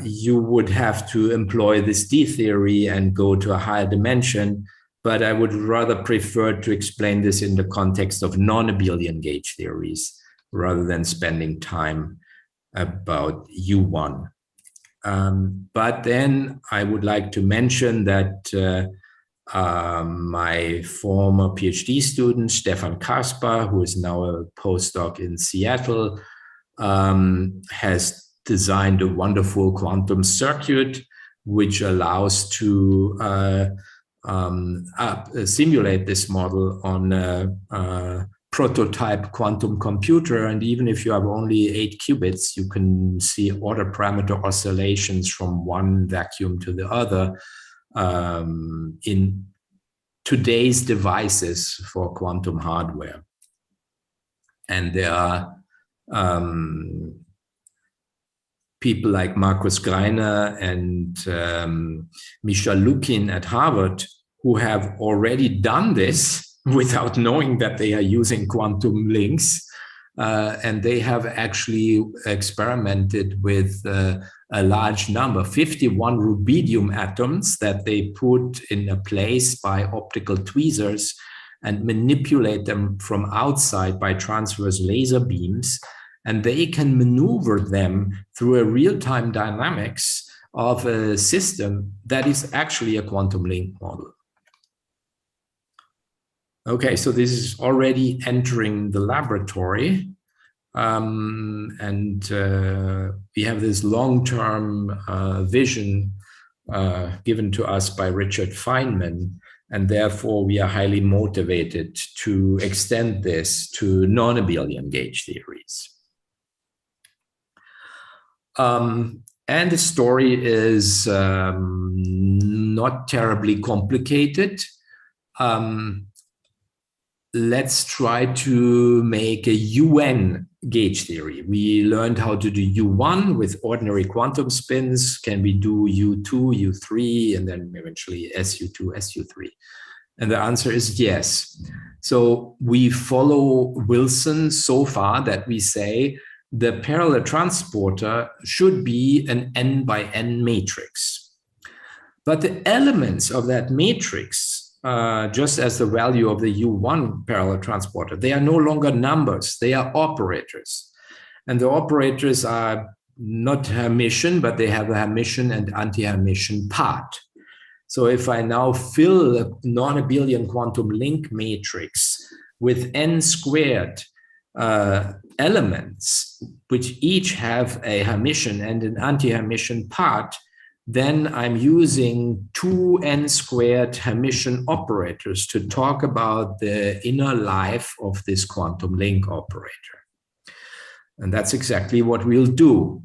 C: you would have to employ this D theory and go to a higher dimension. But I would rather prefer to explain this in the context of non-abelian gauge theories rather than spending time about U1. But then I would like to mention that my former PhD student, Stefan Kaspar, who is now a postdoc in Seattle, has designed a wonderful quantum circuit which allows to simulate this model on a prototype quantum computer. And even if you have only 8 qubits, you can see order parameter oscillations from one vacuum to the other in today's devices for quantum hardware. And there are people like Markus Greiner and Michal Lukin at Harvard who have already done this without knowing that they are using quantum links. And they have actually experimented with a large number, 51 rubidium atoms that they put in a place by optical tweezers and manipulate them from outside by transverse laser beams. And they can maneuver them through a real-time dynamics of a system that is actually a quantum link model. Okay, so this is already entering the laboratory. And we have this long-term vision given to us by Richard Feynman, and therefore we are highly motivated to extend this to non-abelian gauge theories. And the story is not terribly complicated. Let's try to make a UN gauge theory. We learned how to do U1 with ordinary quantum spins. Can we do U2, U3, and then eventually SU2, SU3? And the answer is yes. So we follow Wilson so far that we say the parallel transporter should be an n by n matrix. But the elements of that matrix, just as the value of the U1 parallel transporter, they are no longer numbers, they are operators. And the operators are not Hermitian, but they have a Hermitian and anti-Hermitian part. So if I now fill a non-abelian quantum link matrix with n squared elements, which each have a Hermitian and an anti-Hermitian part, then I'm using 2n squared Hermitian operators to talk about the inner life of this quantum link operator. And that's exactly what we'll do.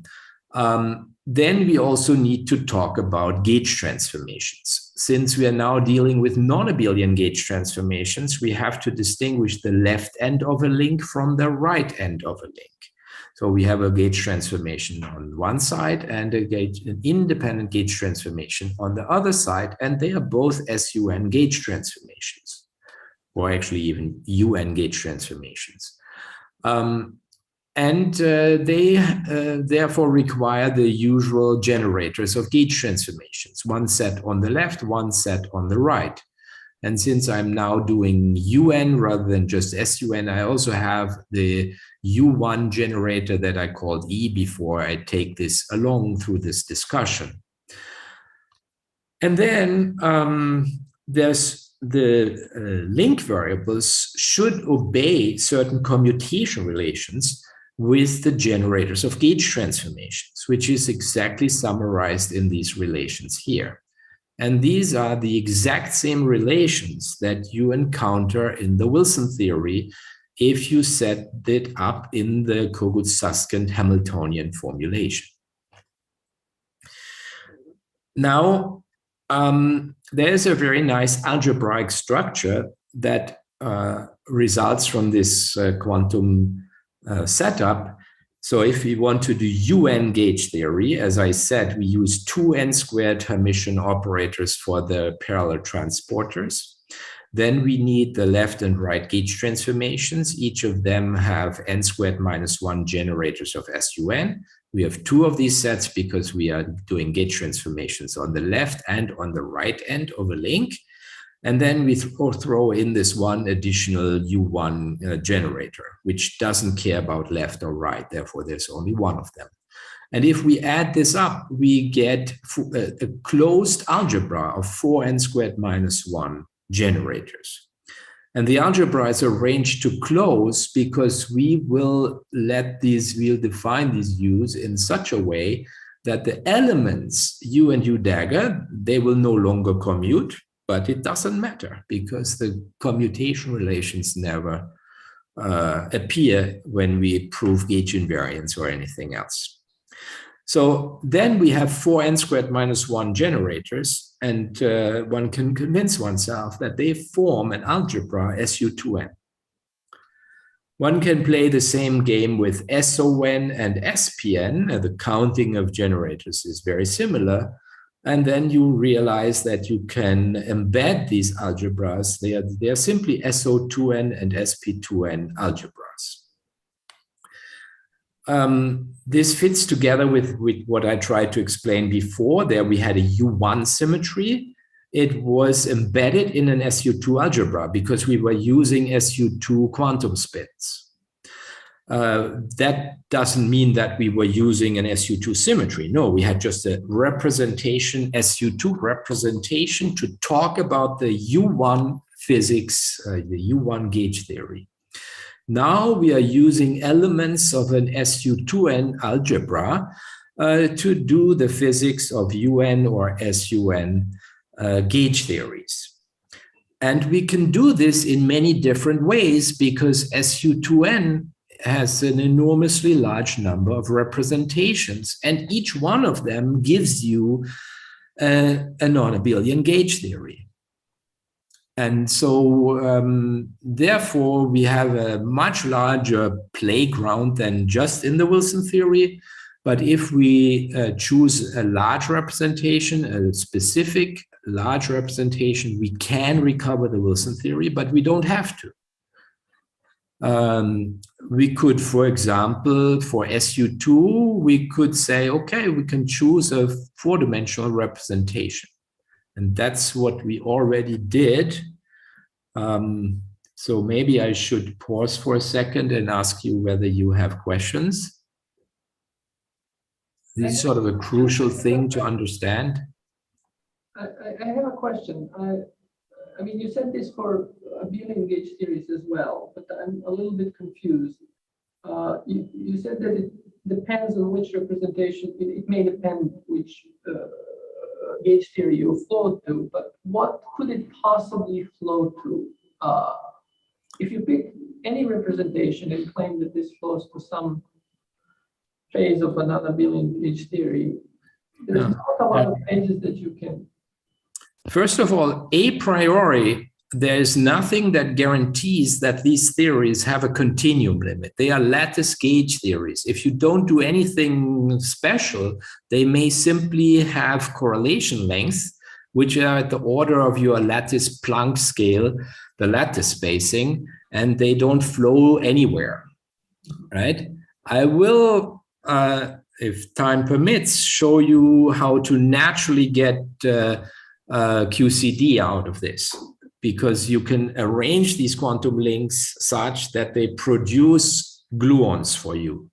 C: Then we also need to talk about gauge transformations. Since we are now dealing with non-abelian gauge transformations, we have to distinguish the left end of a link from the right end of a link. So we have a gauge transformation on one side and an independent gauge transformation on the other side, and they are both SUN gauge transformations, or actually even UN gauge transformations. And they therefore require the usual generators of gauge transformations, one set on the left, one set on the right. And since I'm now doing UN rather than just SUN, I also have the U1 generator that I called E before I take this along through this discussion. And then there's the link variables should obey certain commutation relations with the generators of gauge transformations, which is exactly summarized in these relations here. And these are the exact same relations that you encounter in the Wilson theory if you set it up in the Kogut-Susskind Hamiltonian formulation. Now, there's a very nice algebraic structure that results from this quantum setup. So if we want to do UN gauge theory, as I said, we use 2n squared Hermitian operators for the parallel transporters. Then we need the left and right gauge transformations. Each of them have n squared minus 1 generators of SUN. We have 2 of these sets because we are doing gauge transformations on the left and on the right end of a link. And then we throw in this one additional U1 generator, which doesn't care about left or right. Therefore, there's only one of them. And if we add this up, we get a closed algebra of 4n squared minus 1 generators. And the algebra is arranged to close because we will define these U's in such a way that the elements U and U dagger, they will no longer commute, but it doesn't matter because the commutation relations never appear when we prove gauge invariance or anything else. So then we have 4n squared minus 1 generators, and one can convince oneself that they form an algebra SU2n. One can play the same game with SON and SPN. The counting of generators is very similar. And then you realize that you can embed these algebras. They are simply SO2n and SP2n algebras. This fits together with what I tried to explain before. There we had a U1 symmetry. It was embedded in an SU2 algebra because we were using SU2 quantum spins. That doesn't mean that we were using an SU2 symmetry. No, we had just a representation, SU2 representation to talk about the U1 physics, the U1 gauge theory. Now we are using elements of an SU2n algebra to do the physics of UN or SUN gauge theories. And we can do this in many different ways because SU2n has an enormously large number of representations, and each one of them gives you a non-abelian gauge theory. And so, therefore, we have a much larger playground than just in the Wilson theory. But if we choose a large representation, a specific large representation, we can recover the Wilson theory, but we don't have to. We could, for example, for SU2, we could say, okay, we can choose a 4-dimensional representation. And that's what we already did. So maybe I should pause for a second and ask you whether you have questions. This is sort of a crucial thing to understand.
A: I have a question. I mean, you said this for abelian gauge theories as well, but I'm a little bit confused. You said that it depends on which representation, it may depend which gauge theory you flow to, but what could it possibly flow to? If you pick any representation and claim that this flows to some phase of an abelian gauge theory, there's not a lot of phases that you can.
C: First of all, a priori, there is nothing that guarantees that these theories have a continuum limit. They are lattice gauge theories. If you don't do anything special, they may simply have correlation lengths, which are at the order of your lattice Planck scale, the lattice spacing, and they don't flow anywhere, right? I will, if time permits, show you how to naturally get QCD out of this, because you can arrange these quantum links such that they produce gluons for you.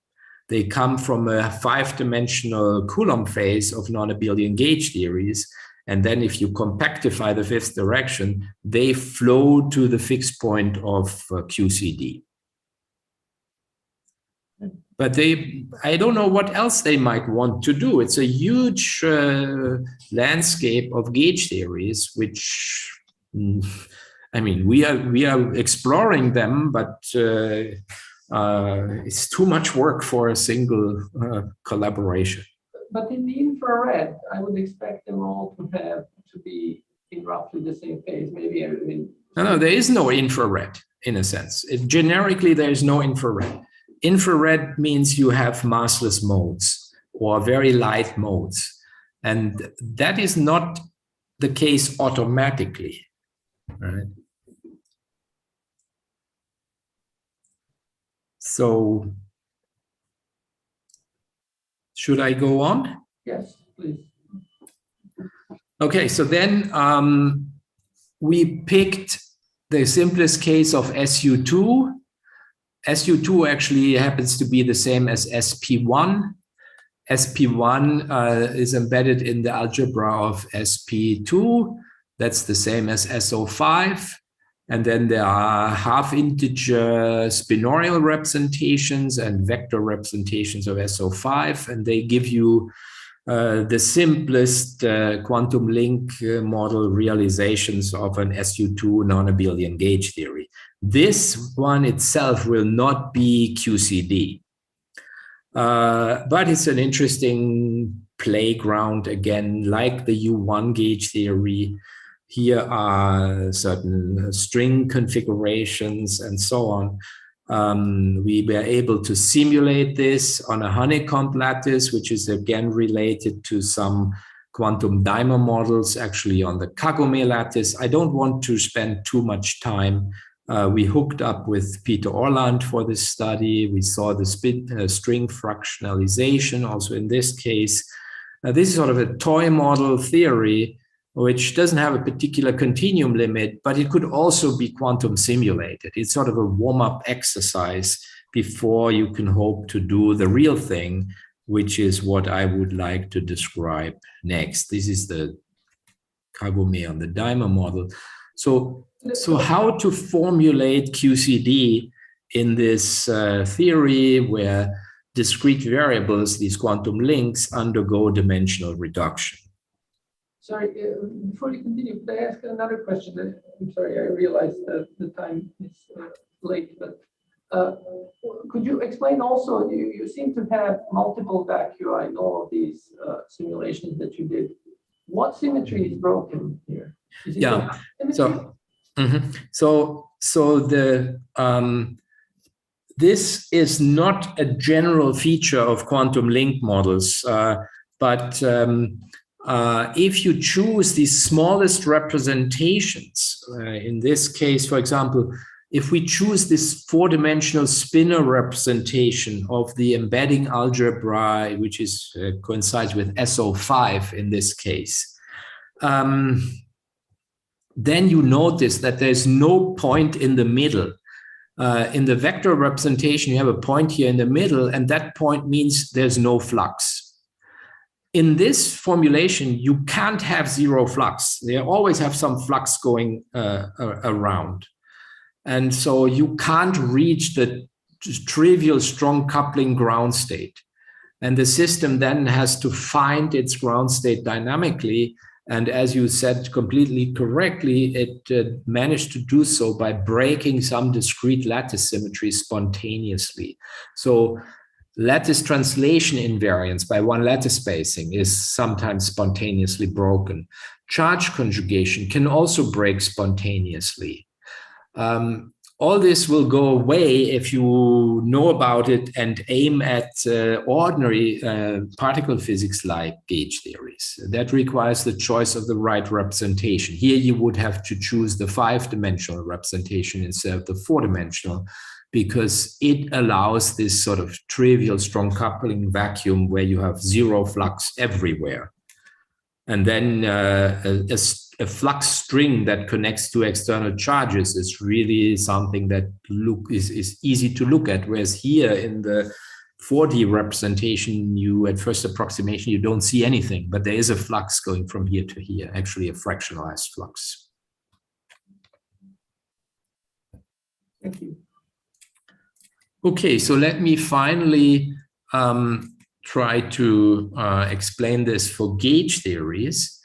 C: They come from a 5-dimensional Coulomb phase of non-abelian gauge theories. And then if you compactify the 5th direction, they flow to the fixed point of QCD. But I don't know what else they might want to do. It's a huge landscape of gauge theories, which, I mean, we are exploring them, but it's too much work for a single collaboration.
A: But in the infrared, I would expect them all to be in roughly the same phase. Maybe I mean.
C: No, there is no infrared in a sense. Generically, there is no infrared. Infrared means you have massless modes or very light modes. And that is not the case automatically, right? So should I go on?
A: Yes, please.
C: Okay, so then we picked the simplest case of SU2. SU2 actually happens to be the same as SP1. SP1 is embedded in the algebra of SP2. That's the same as SO5. And then there are half-integer spinorial representations and vector representations of SO5, and they give you the simplest quantum link model realizations of an SU2 non-abelian gauge theory. This one itself will not be QCD, but it's an interesting playground, again, like the U1 gauge theory. Here are certain string configurations and so on. We were able to simulate this on a honeycomb lattice, which is again related to some quantum dimer models, actually on the Kagome lattice. I don't want to spend too much time. We hooked up with Peter Orland for this study. We saw the string fractionalization also in this case. This is sort of a toy model theory, which doesn't have a particular continuum limit, but it could also be quantum simulated. It's sort of a warm-up exercise before you can hope to do the real thing, which is what I would like to describe next. This is the Kagome on the dimer model. So how to formulate QCD in this theory where discrete variables, these quantum links, undergo dimensional reduction?
A: Sorry, before you continue, could I ask another question? I'm sorry, I realize that the time is late, but could you explain also, you seem to have multiple vacui in all of these simulations that you did. What symmetry is broken here? Is it
C: Yeah, so the this is not a general feature of quantum link models, but if you choose the smallest representations, in this case, for example, if we choose this four-dimensional spinor representation of the embedding algebra, which is coincides with SO5 in this case, then you notice that there's no point in the middle. In the vector representation, you have a point here in the middle, and that point means there's no flux. In this formulation, you can't have zero flux. They always have some flux going around. And so you can't reach the trivial strong coupling ground state. And the system then has to find its ground state dynamically. And as you said completely correctly, it managed to do so by breaking some discrete lattice symmetry spontaneously. So lattice translation invariance by one lattice spacing is sometimes spontaneously broken. Charge conjugation can also break spontaneously. All this will go away if you know about it and aim at ordinary particle physics like gauge theories. That requires the choice of the right representation. Here you would have to choose the 5-dimensional representation instead of the 4-dimensional, because it allows this sort of trivial strong coupling vacuum where you have zero flux everywhere. And then a flux string that connects to external charges is really something that is easy to look at, whereas here in the 4D representation, you at first approximation, you don't see anything, but there is a flux going from here to here, actually a fractionalized flux.
A: Thank you.
C: Okay, so let me finally try to explain this for gauge theories.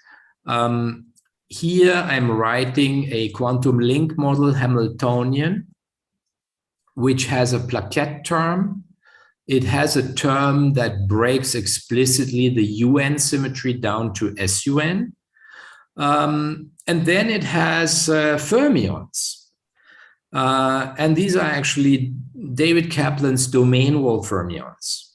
C: Here I'm writing a quantum link model Hamiltonian, which has a plaquette term. It has a term that breaks explicitly the UN symmetry down to SUN. And then it has fermions. And these are actually David Kaplan's domain wall fermions.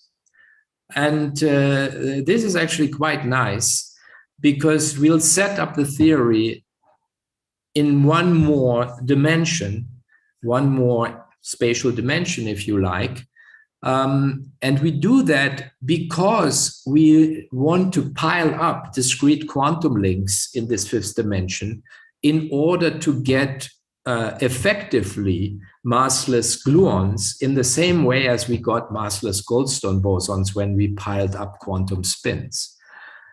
C: And this is actually quite nice, because we'll set up the theory in one more dimension, one more spatial dimension, if you like. And we do that because we want to pile up discrete quantum links in this fifth dimension in order to get effectively massless gluons in the same way as we got massless Goldstone bosons when we piled up quantum spins.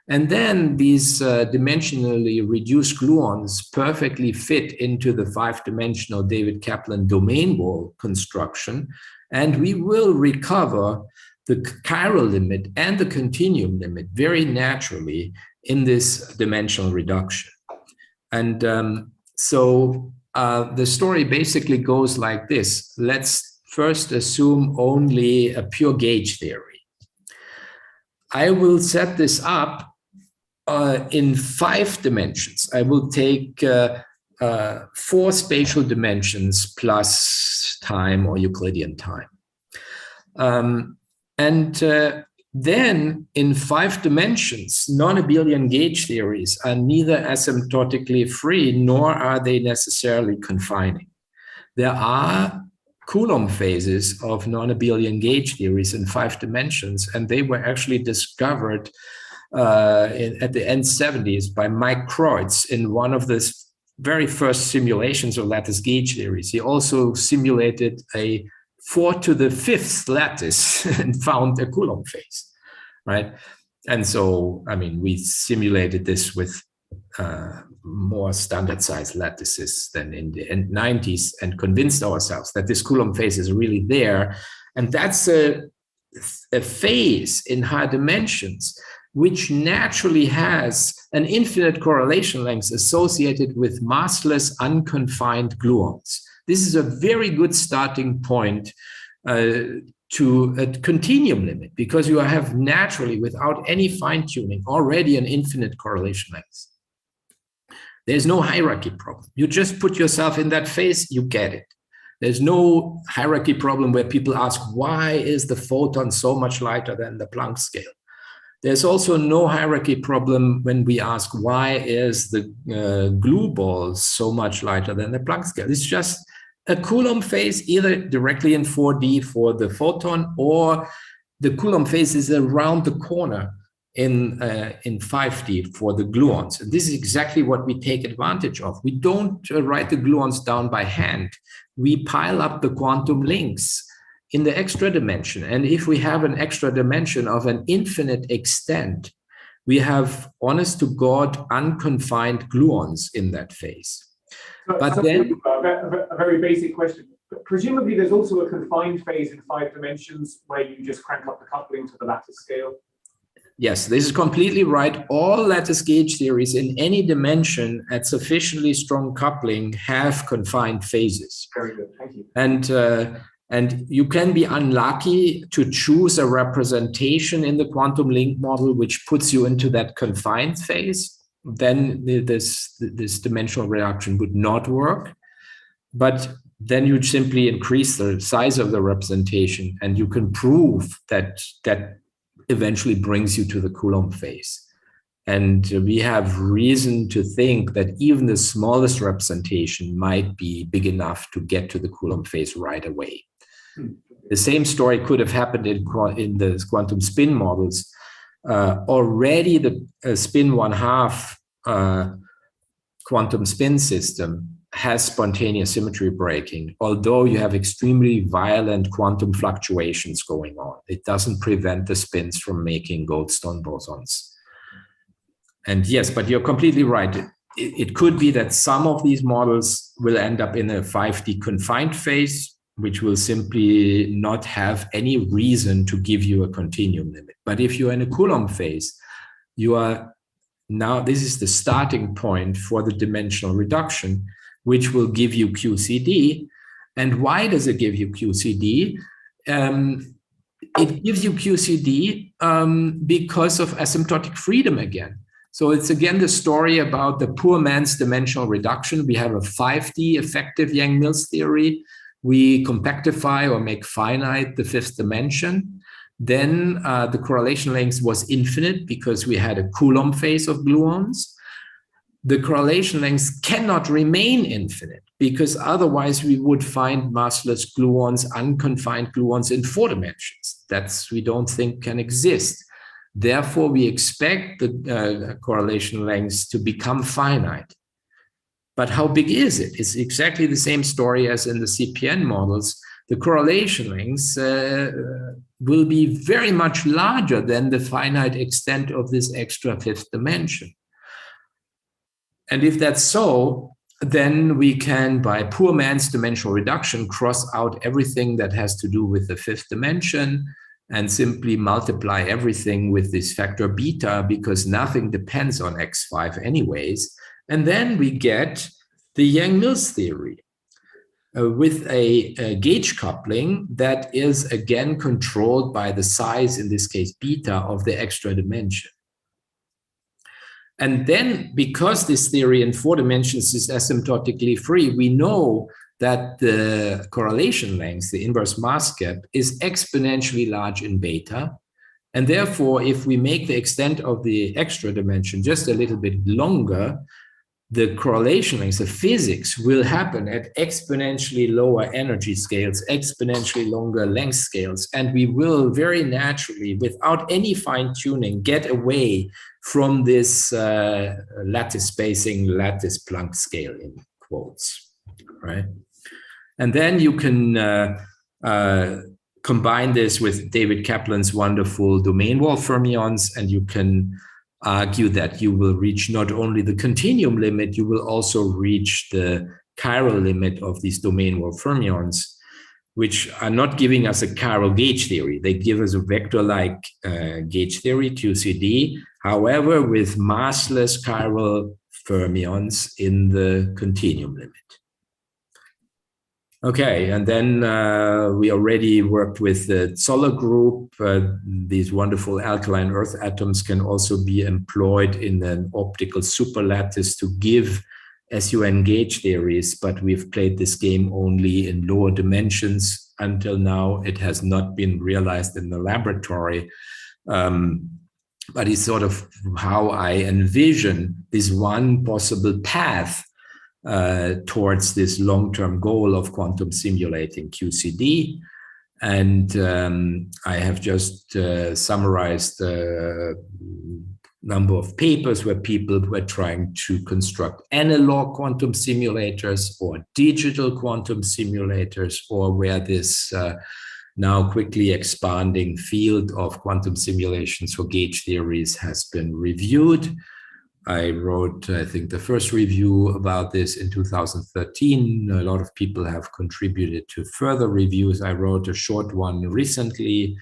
C: And then these dimensionally reduced gluons perfectly fit into the five-dimensional David Kaplan domain wall construction, and we will recover the chiral limit and the continuum limit very naturally in this dimensional reduction. And so the story basically goes like this. Let's first assume only a pure gauge theory. I will set this up in 5 dimensions. I will take 4 spatial dimensions plus time or Euclidean time. Then in 5 dimensions, non-abelian gauge theories are neither asymptotically free nor are they necessarily confining. There are Coulomb phases of non-abelian gauge theories in 5 dimensions, and they were actually discovered at the end 70s by Mike Kreutz in one of the very first simulations of lattice gauge theories. He also simulated a 4 to the 5th lattice and found a Coulomb phase, right? And so, I mean, we simulated this with more standard size lattices than in the end 90s and convinced ourselves that this Coulomb phase is really there. And that's a phase in high dimensions which naturally has an infinite correlation length associated with massless unconfined gluons. This is a very good starting point to a continuum limit, because you have naturally, without any fine-tuning, already an infinite correlation length. There's no hierarchy problem. You just put yourself in that phase, you get it. There's no hierarchy problem where people ask, why is the photon so much lighter than the Planck scale? There's also no hierarchy problem when we ask, why is the glue ball so much lighter than the Planck scale? It's just a Coulomb phase, either directly in 4D for the photon, or the Coulomb phase is around the corner in 5D for the gluons. And this is exactly what we take advantage of. We don't write the gluons down by hand. We pile up the quantum links in the extra dimension. And if we have an extra dimension of an infinite extent, we have, honest to God, unconfined gluons in that phase. But then
F: a very basic question. Presumably there's also a confined phase in 5 dimensions where you just crank up the coupling to the lattice scale.
C: Yes, this is completely right. All lattice gauge theories in any dimension at sufficiently strong coupling have confined phases.
F: Very good, thank you.
C: And you can be unlucky to choose a representation in the quantum link model which puts you into that confined phase. Then this dimensional reduction would not work. But then you simply increase the size of the representation, and you can prove that that eventually brings you to the Coulomb phase. And we have reason to think that even the smallest representation might be big enough to get to the Coulomb phase right away. The same story could have happened in the quantum spin models. Already the spin 1/2 quantum spin system has spontaneous symmetry breaking, although you have extremely violent quantum fluctuations going on. It doesn't prevent the spins from making Goldstone bosons. And yes, but you're completely right. It could be that some of these models will end up in a 5D confined phase, which will simply not have any reason to give you a continuum limit. But if you're in a Coulomb phase, you are now, this is the starting point for the dimensional reduction, which will give you QCD. And why does it give you QCD? It gives you QCD because of asymptotic freedom again. So it's again the story about the poor man's dimensional reduction. We have a 5D effective Yang-Mills theory. We compactify or make finite the 5th dimension. Then the correlation length was infinite because we had a Coulomb phase of gluons. The correlation length cannot remain infinite because otherwise we would find massless gluons, unconfined gluons in 4 dimensions. That's, we don't think, can exist. Therefore, we expect the correlation lengths to become finite. But how big is it? It's exactly the same story as in the CPN models. The correlation lengths will be very much larger than the finite extent of this extra 5th dimension. And if that's so, then we can, by poor man's dimensional reduction, cross out everything that has to do with the 5th dimension and simply multiply everything with this factor beta, because nothing depends on x5 anyways. And then we get the Yang-Mills theory with a gauge coupling that is again controlled by the size, in this case beta, of the extra dimension. And then, because this theory in 4 dimensions is asymptotically free, we know that the correlation length, the inverse mass gap, is exponentially large in beta. And therefore, if we make the extent of the extra dimension just a little bit longer, the correlation length, the physics, will happen at exponentially lower energy scales, exponentially longer length scales, and we will very naturally, without any fine-tuning, get away from this lattice spacing, lattice Planck scale, in quotes, right? And then you can combine this with David Kaplan's wonderful domain wall fermions, and you can argue that you will reach not only the continuum limit, you will also reach the chiral limit of these domain wall fermions, which are not giving us a chiral gauge theory. They give us a vector-like gauge theory, QCD, however, with massless chiral fermions in the continuum limit. Okay, and then we already worked with the Zoller group. These wonderful alkaline earth atoms can also be employed in an optical superlattice to give SUN gauge theories, but we've played this game only in lower dimensions. Until now, it has not been realized in the laboratory. But it's sort of how I envision this one possible path towards this long-term goal of quantum simulating QCD. And I have just summarized a number of papers where people were trying to construct analog quantum simulators or digital quantum simulators, or where this now quickly expanding field of quantum simulations for gauge theories has been reviewed. I wrote, I think, the first review about this in 2013. A lot of people have contributed to further reviews. I wrote a short one recently.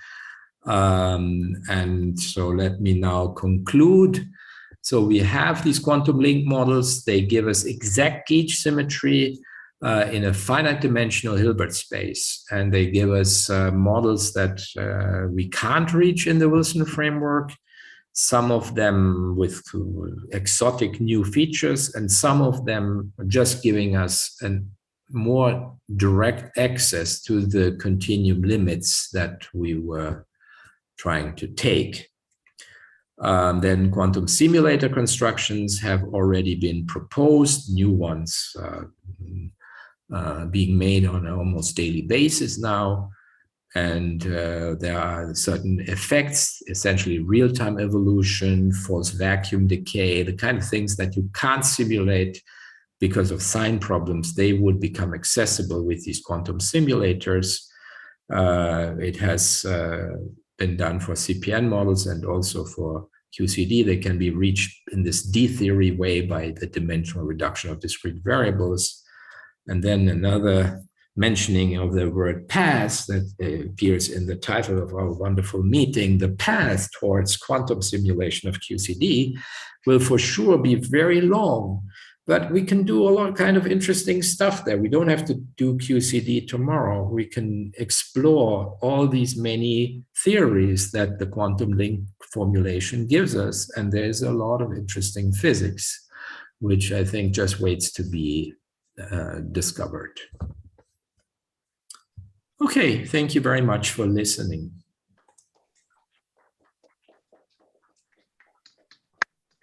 C: And so let me now conclude. So we have these quantum link models. They give us exact gauge symmetry in a finite dimensional Hilbert space. And they give us models that we can't reach in the Wilson framework. Some of them with exotic new features, and some of them just giving us a more direct access to the continuum limits that we were trying to take. Then quantum simulator constructions have already been proposed, new ones being made on an almost daily basis now. And there are certain effects, essentially real-time evolution, false vacuum decay, the kind of things that you can't simulate because of sign problems. They would become accessible with these quantum simulators. It has been done for CPN models and also for QCD. They can be reached in this D-theory way by the dimensional reduction of discrete variables. And then another mentioning of the word path that appears in the title of our wonderful meeting. The path towards quantum simulation of QCD will for sure be very long, but we can do a lot of kind of interesting stuff there. We don't have to do QCD tomorrow. We can explore all these many theories that the quantum link formulation gives us, and there's a lot of interesting physics, which I think just waits to be discovered. Okay, thank you very much for listening.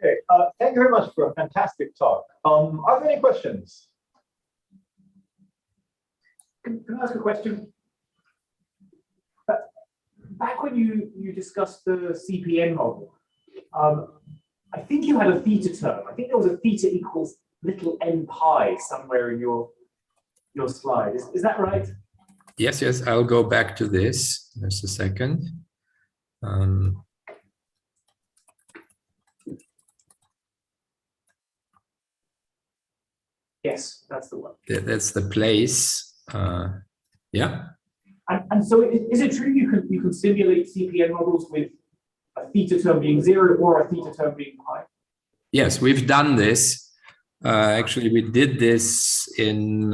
B: Okay, thank you very much for a fantastic talk. Are there any questions?
F: Can I ask a question? Back when you discussed the CPN model, I think you had a theta term. I think there was a theta equals little n pi somewhere in your slide. Is that right?
C: Yes, yes, I'll go back to this. Just a second.
F: Yes, that's the one.
C: That's the place. Yeah.
F: And so is it true you can simulate CPN models with a theta term being 0 or a theta term being pi?
C: Yes, we've done this. Actually, we did this in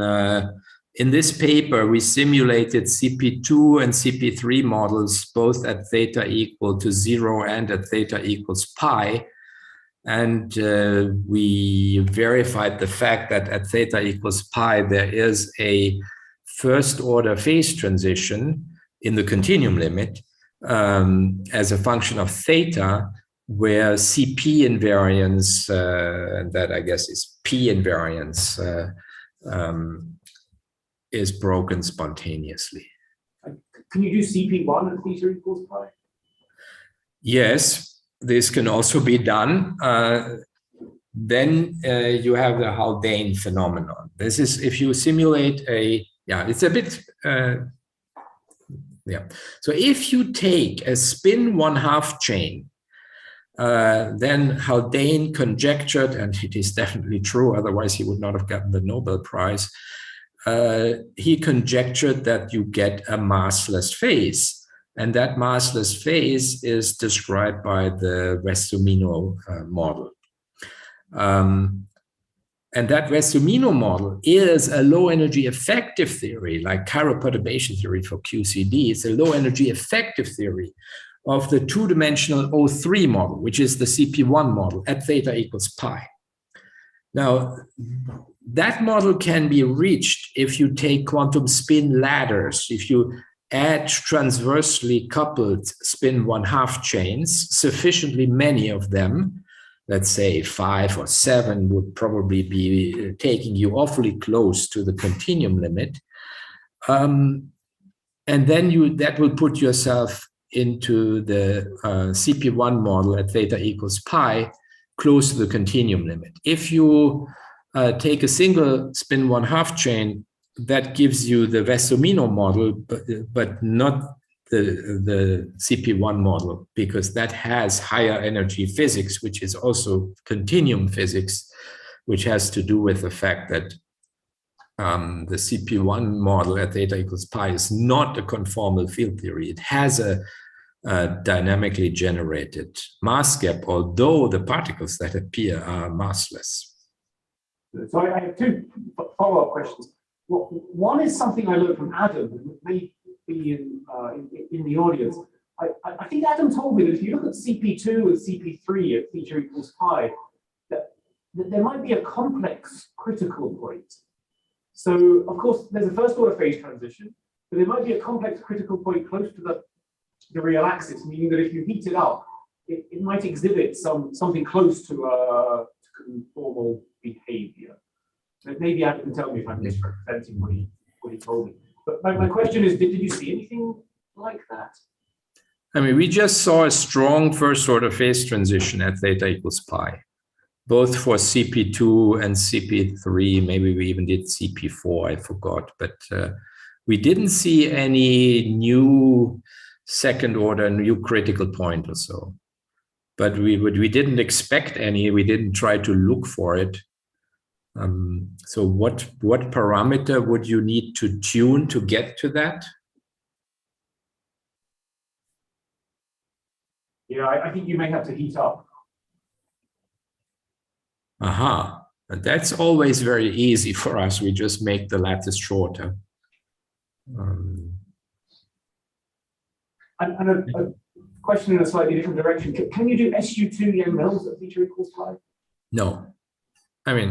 C: this paper. We simulated CP2 and CP3 models, both at theta equal to 0 and at theta equals pi. And we verified the fact that at theta equals pi, there is a first order phase transition in the continuum limit as a function of theta, where CP invariance, and that I guess is P invariance, is broken spontaneously.
F: Can you do CP1 at theta equals pi?
C: Yes. This can also be done. Then you have the Haldane phenomenon. This is if you simulate it's a bit, So if you take a spin 1/2 chain, then Haldane conjectured, and it is definitely true, otherwise he would not have gotten the Nobel Prize. He conjectured that you get a massless phase. And that massless phase is described by the Vesumino model. And that Vesumino model is a low energy effective theory, like chiral perturbation theory for QCD. It's a low energy effective theory of the two-dimensional O3 model, which is the CP1 model at theta equals pi. Now, that model can be reached if you take quantum spin ladders, if you add transversely coupled spin 1/2 chains, sufficiently many of them, let's say 5 or 7 would probably be taking you awfully close to the continuum limit. And then that will put yourself into the CP1 model at theta equals pi, close to the continuum limit. If you take a single spin 1/2 chain, that gives you the Vesumino model, but not the CP1 model, because that has higher energy physics, which is also continuum physics, which has to do with the fact that the CP1 model at theta equals pi is not a conformal field theory. It has a dynamically generated mass gap, although the particles that appear are massless.
F: So I have 2 follow-up questions. One is something I learned from Adam, who may be in the audience. I think Adam told me that if you look at CP2 and CP3 at theta equals pi, that there might be a complex critical point. So, of course, there's a first order phase transition, but there might be a complex critical point close to the real axis, meaning that if you heat it up, it might exhibit something close to conformal behavior. Maybe Adam can tell me if I'm misrepresenting what he told me. But my question is, did you see anything like that?
C: I mean, we just saw a strong first order phase transition at theta equals pi, both for CP2 and CP3. Maybe we even did CP4, I forgot. But we didn't see any new second order, new critical point or so. But we didn't expect any. We didn't try to look for it. So what parameter would you need to tune to get to that?
F: Yeah, I think you may have to heat up.
C: Aha, and that's always very easy for us. We just make the lattice shorter.
F: And a question in a slightly different direction. Can you do SU2 Yang-Mills at theta equals pi?
C: No, I mean,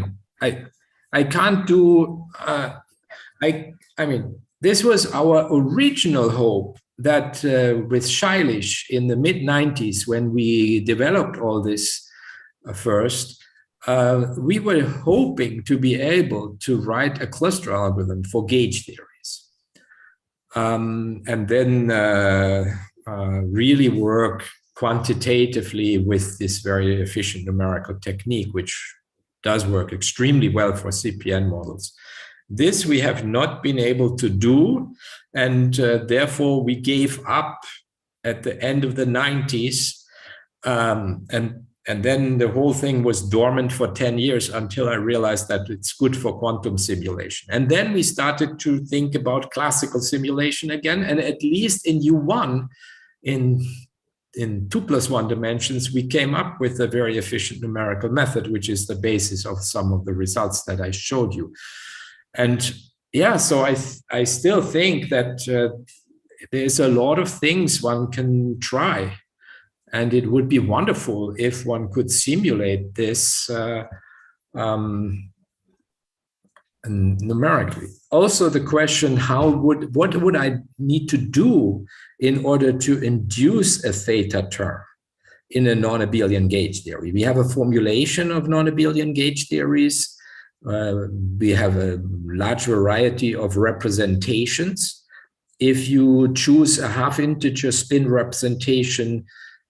C: I can't do, I mean, this was our original hope that with Scheilisch in the mid-90s, when we developed all this first, we were hoping to be able to write a cluster algorithm for gauge theories. and then really work quantitatively with this very efficient numerical technique, which does work extremely well for CPN models. This we have not been able to do, and therefore we gave up at the end of the 90s, and then the whole thing was dormant for 10 years until I realized that it's good for quantum simulation. And then we started to think about classical simulation again, and at least in U1, in 2+1 dimensions, we came up with a very efficient numerical method, which is the basis of some of the results that I showed you. And yeah, so I still think that there's a lot of things one can try. And it would be wonderful if one could simulate this numerically. Also, the question, what would I need to do in order to induce a theta term in a non-abelian gauge theory? We have a formulation of non-abelian gauge theories. We have a large variety of representations. If you choose a half-integer spin representation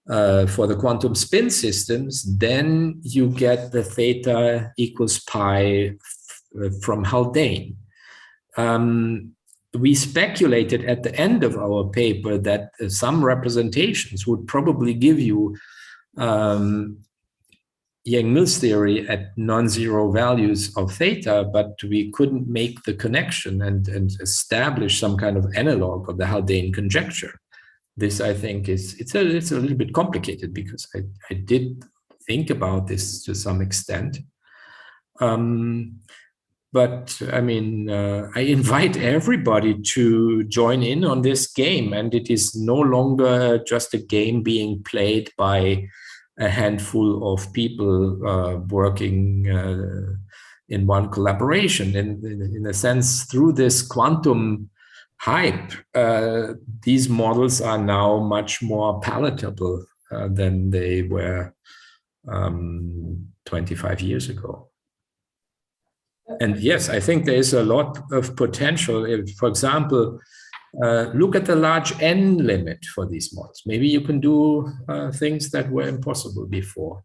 C: for the quantum spin systems, then you get the theta equals pi from Haldane. We speculated at the end of our paper that some representations would probably give you Yang-Mills theory at non-zero values of theta, but we couldn't make the connection and establish some kind of analog of the Haldane conjecture. This, I think, it's a little bit complicated because I did think about this to some extent. But I mean, I invite everybody to join in on this game, and it is no longer just a game being played by a handful of people working in one collaboration. In a sense, through this quantum hype, these models are now much more palatable than they were 25 years ago. And yes, I think there is a lot of potential. If, for example, look at the large N limit for these models. Maybe you can do things that were impossible before.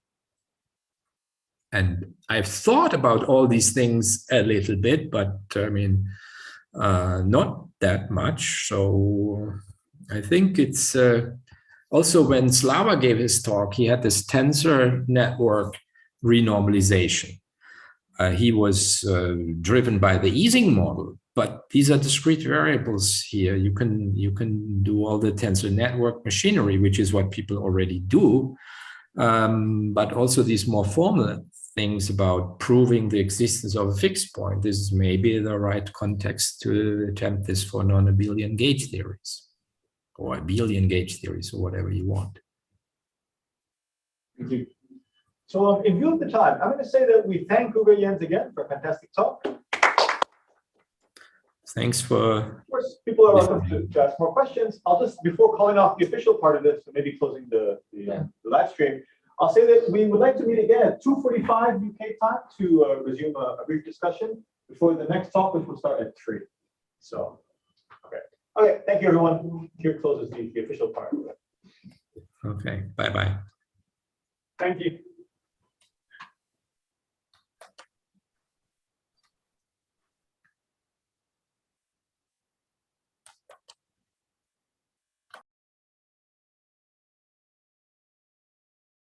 C: And I've thought about all these things a little bit, but I mean, not that much. So I think it's also when Slava gave his talk, he had this tensor network renormalization. He was driven by the Ising model, but these are discrete variables here. You can do all the tensor network machinery, which is what people already do, but also these more formal things about proving the existence of a fixed point. This is maybe the right context to attempt this for non-abelian gauge theories, or abelian gauge theories, or whatever you want.
B: Thank you. So in view of the time, I'm going to say that we thank Uwe Jens again for a fantastic talk.
C: Thanks for...
B: Of course, people are welcome to ask more questions. I'll just, before calling off the official part of this, and maybe closing the live stream, I'll say that we would like to meet again at 2:45 UK time to resume a brief discussion before the next talk, which will start at 3. So, okay, thank you, everyone. Here closes the official part.
C: Okay, bye-bye.
B: Thank you.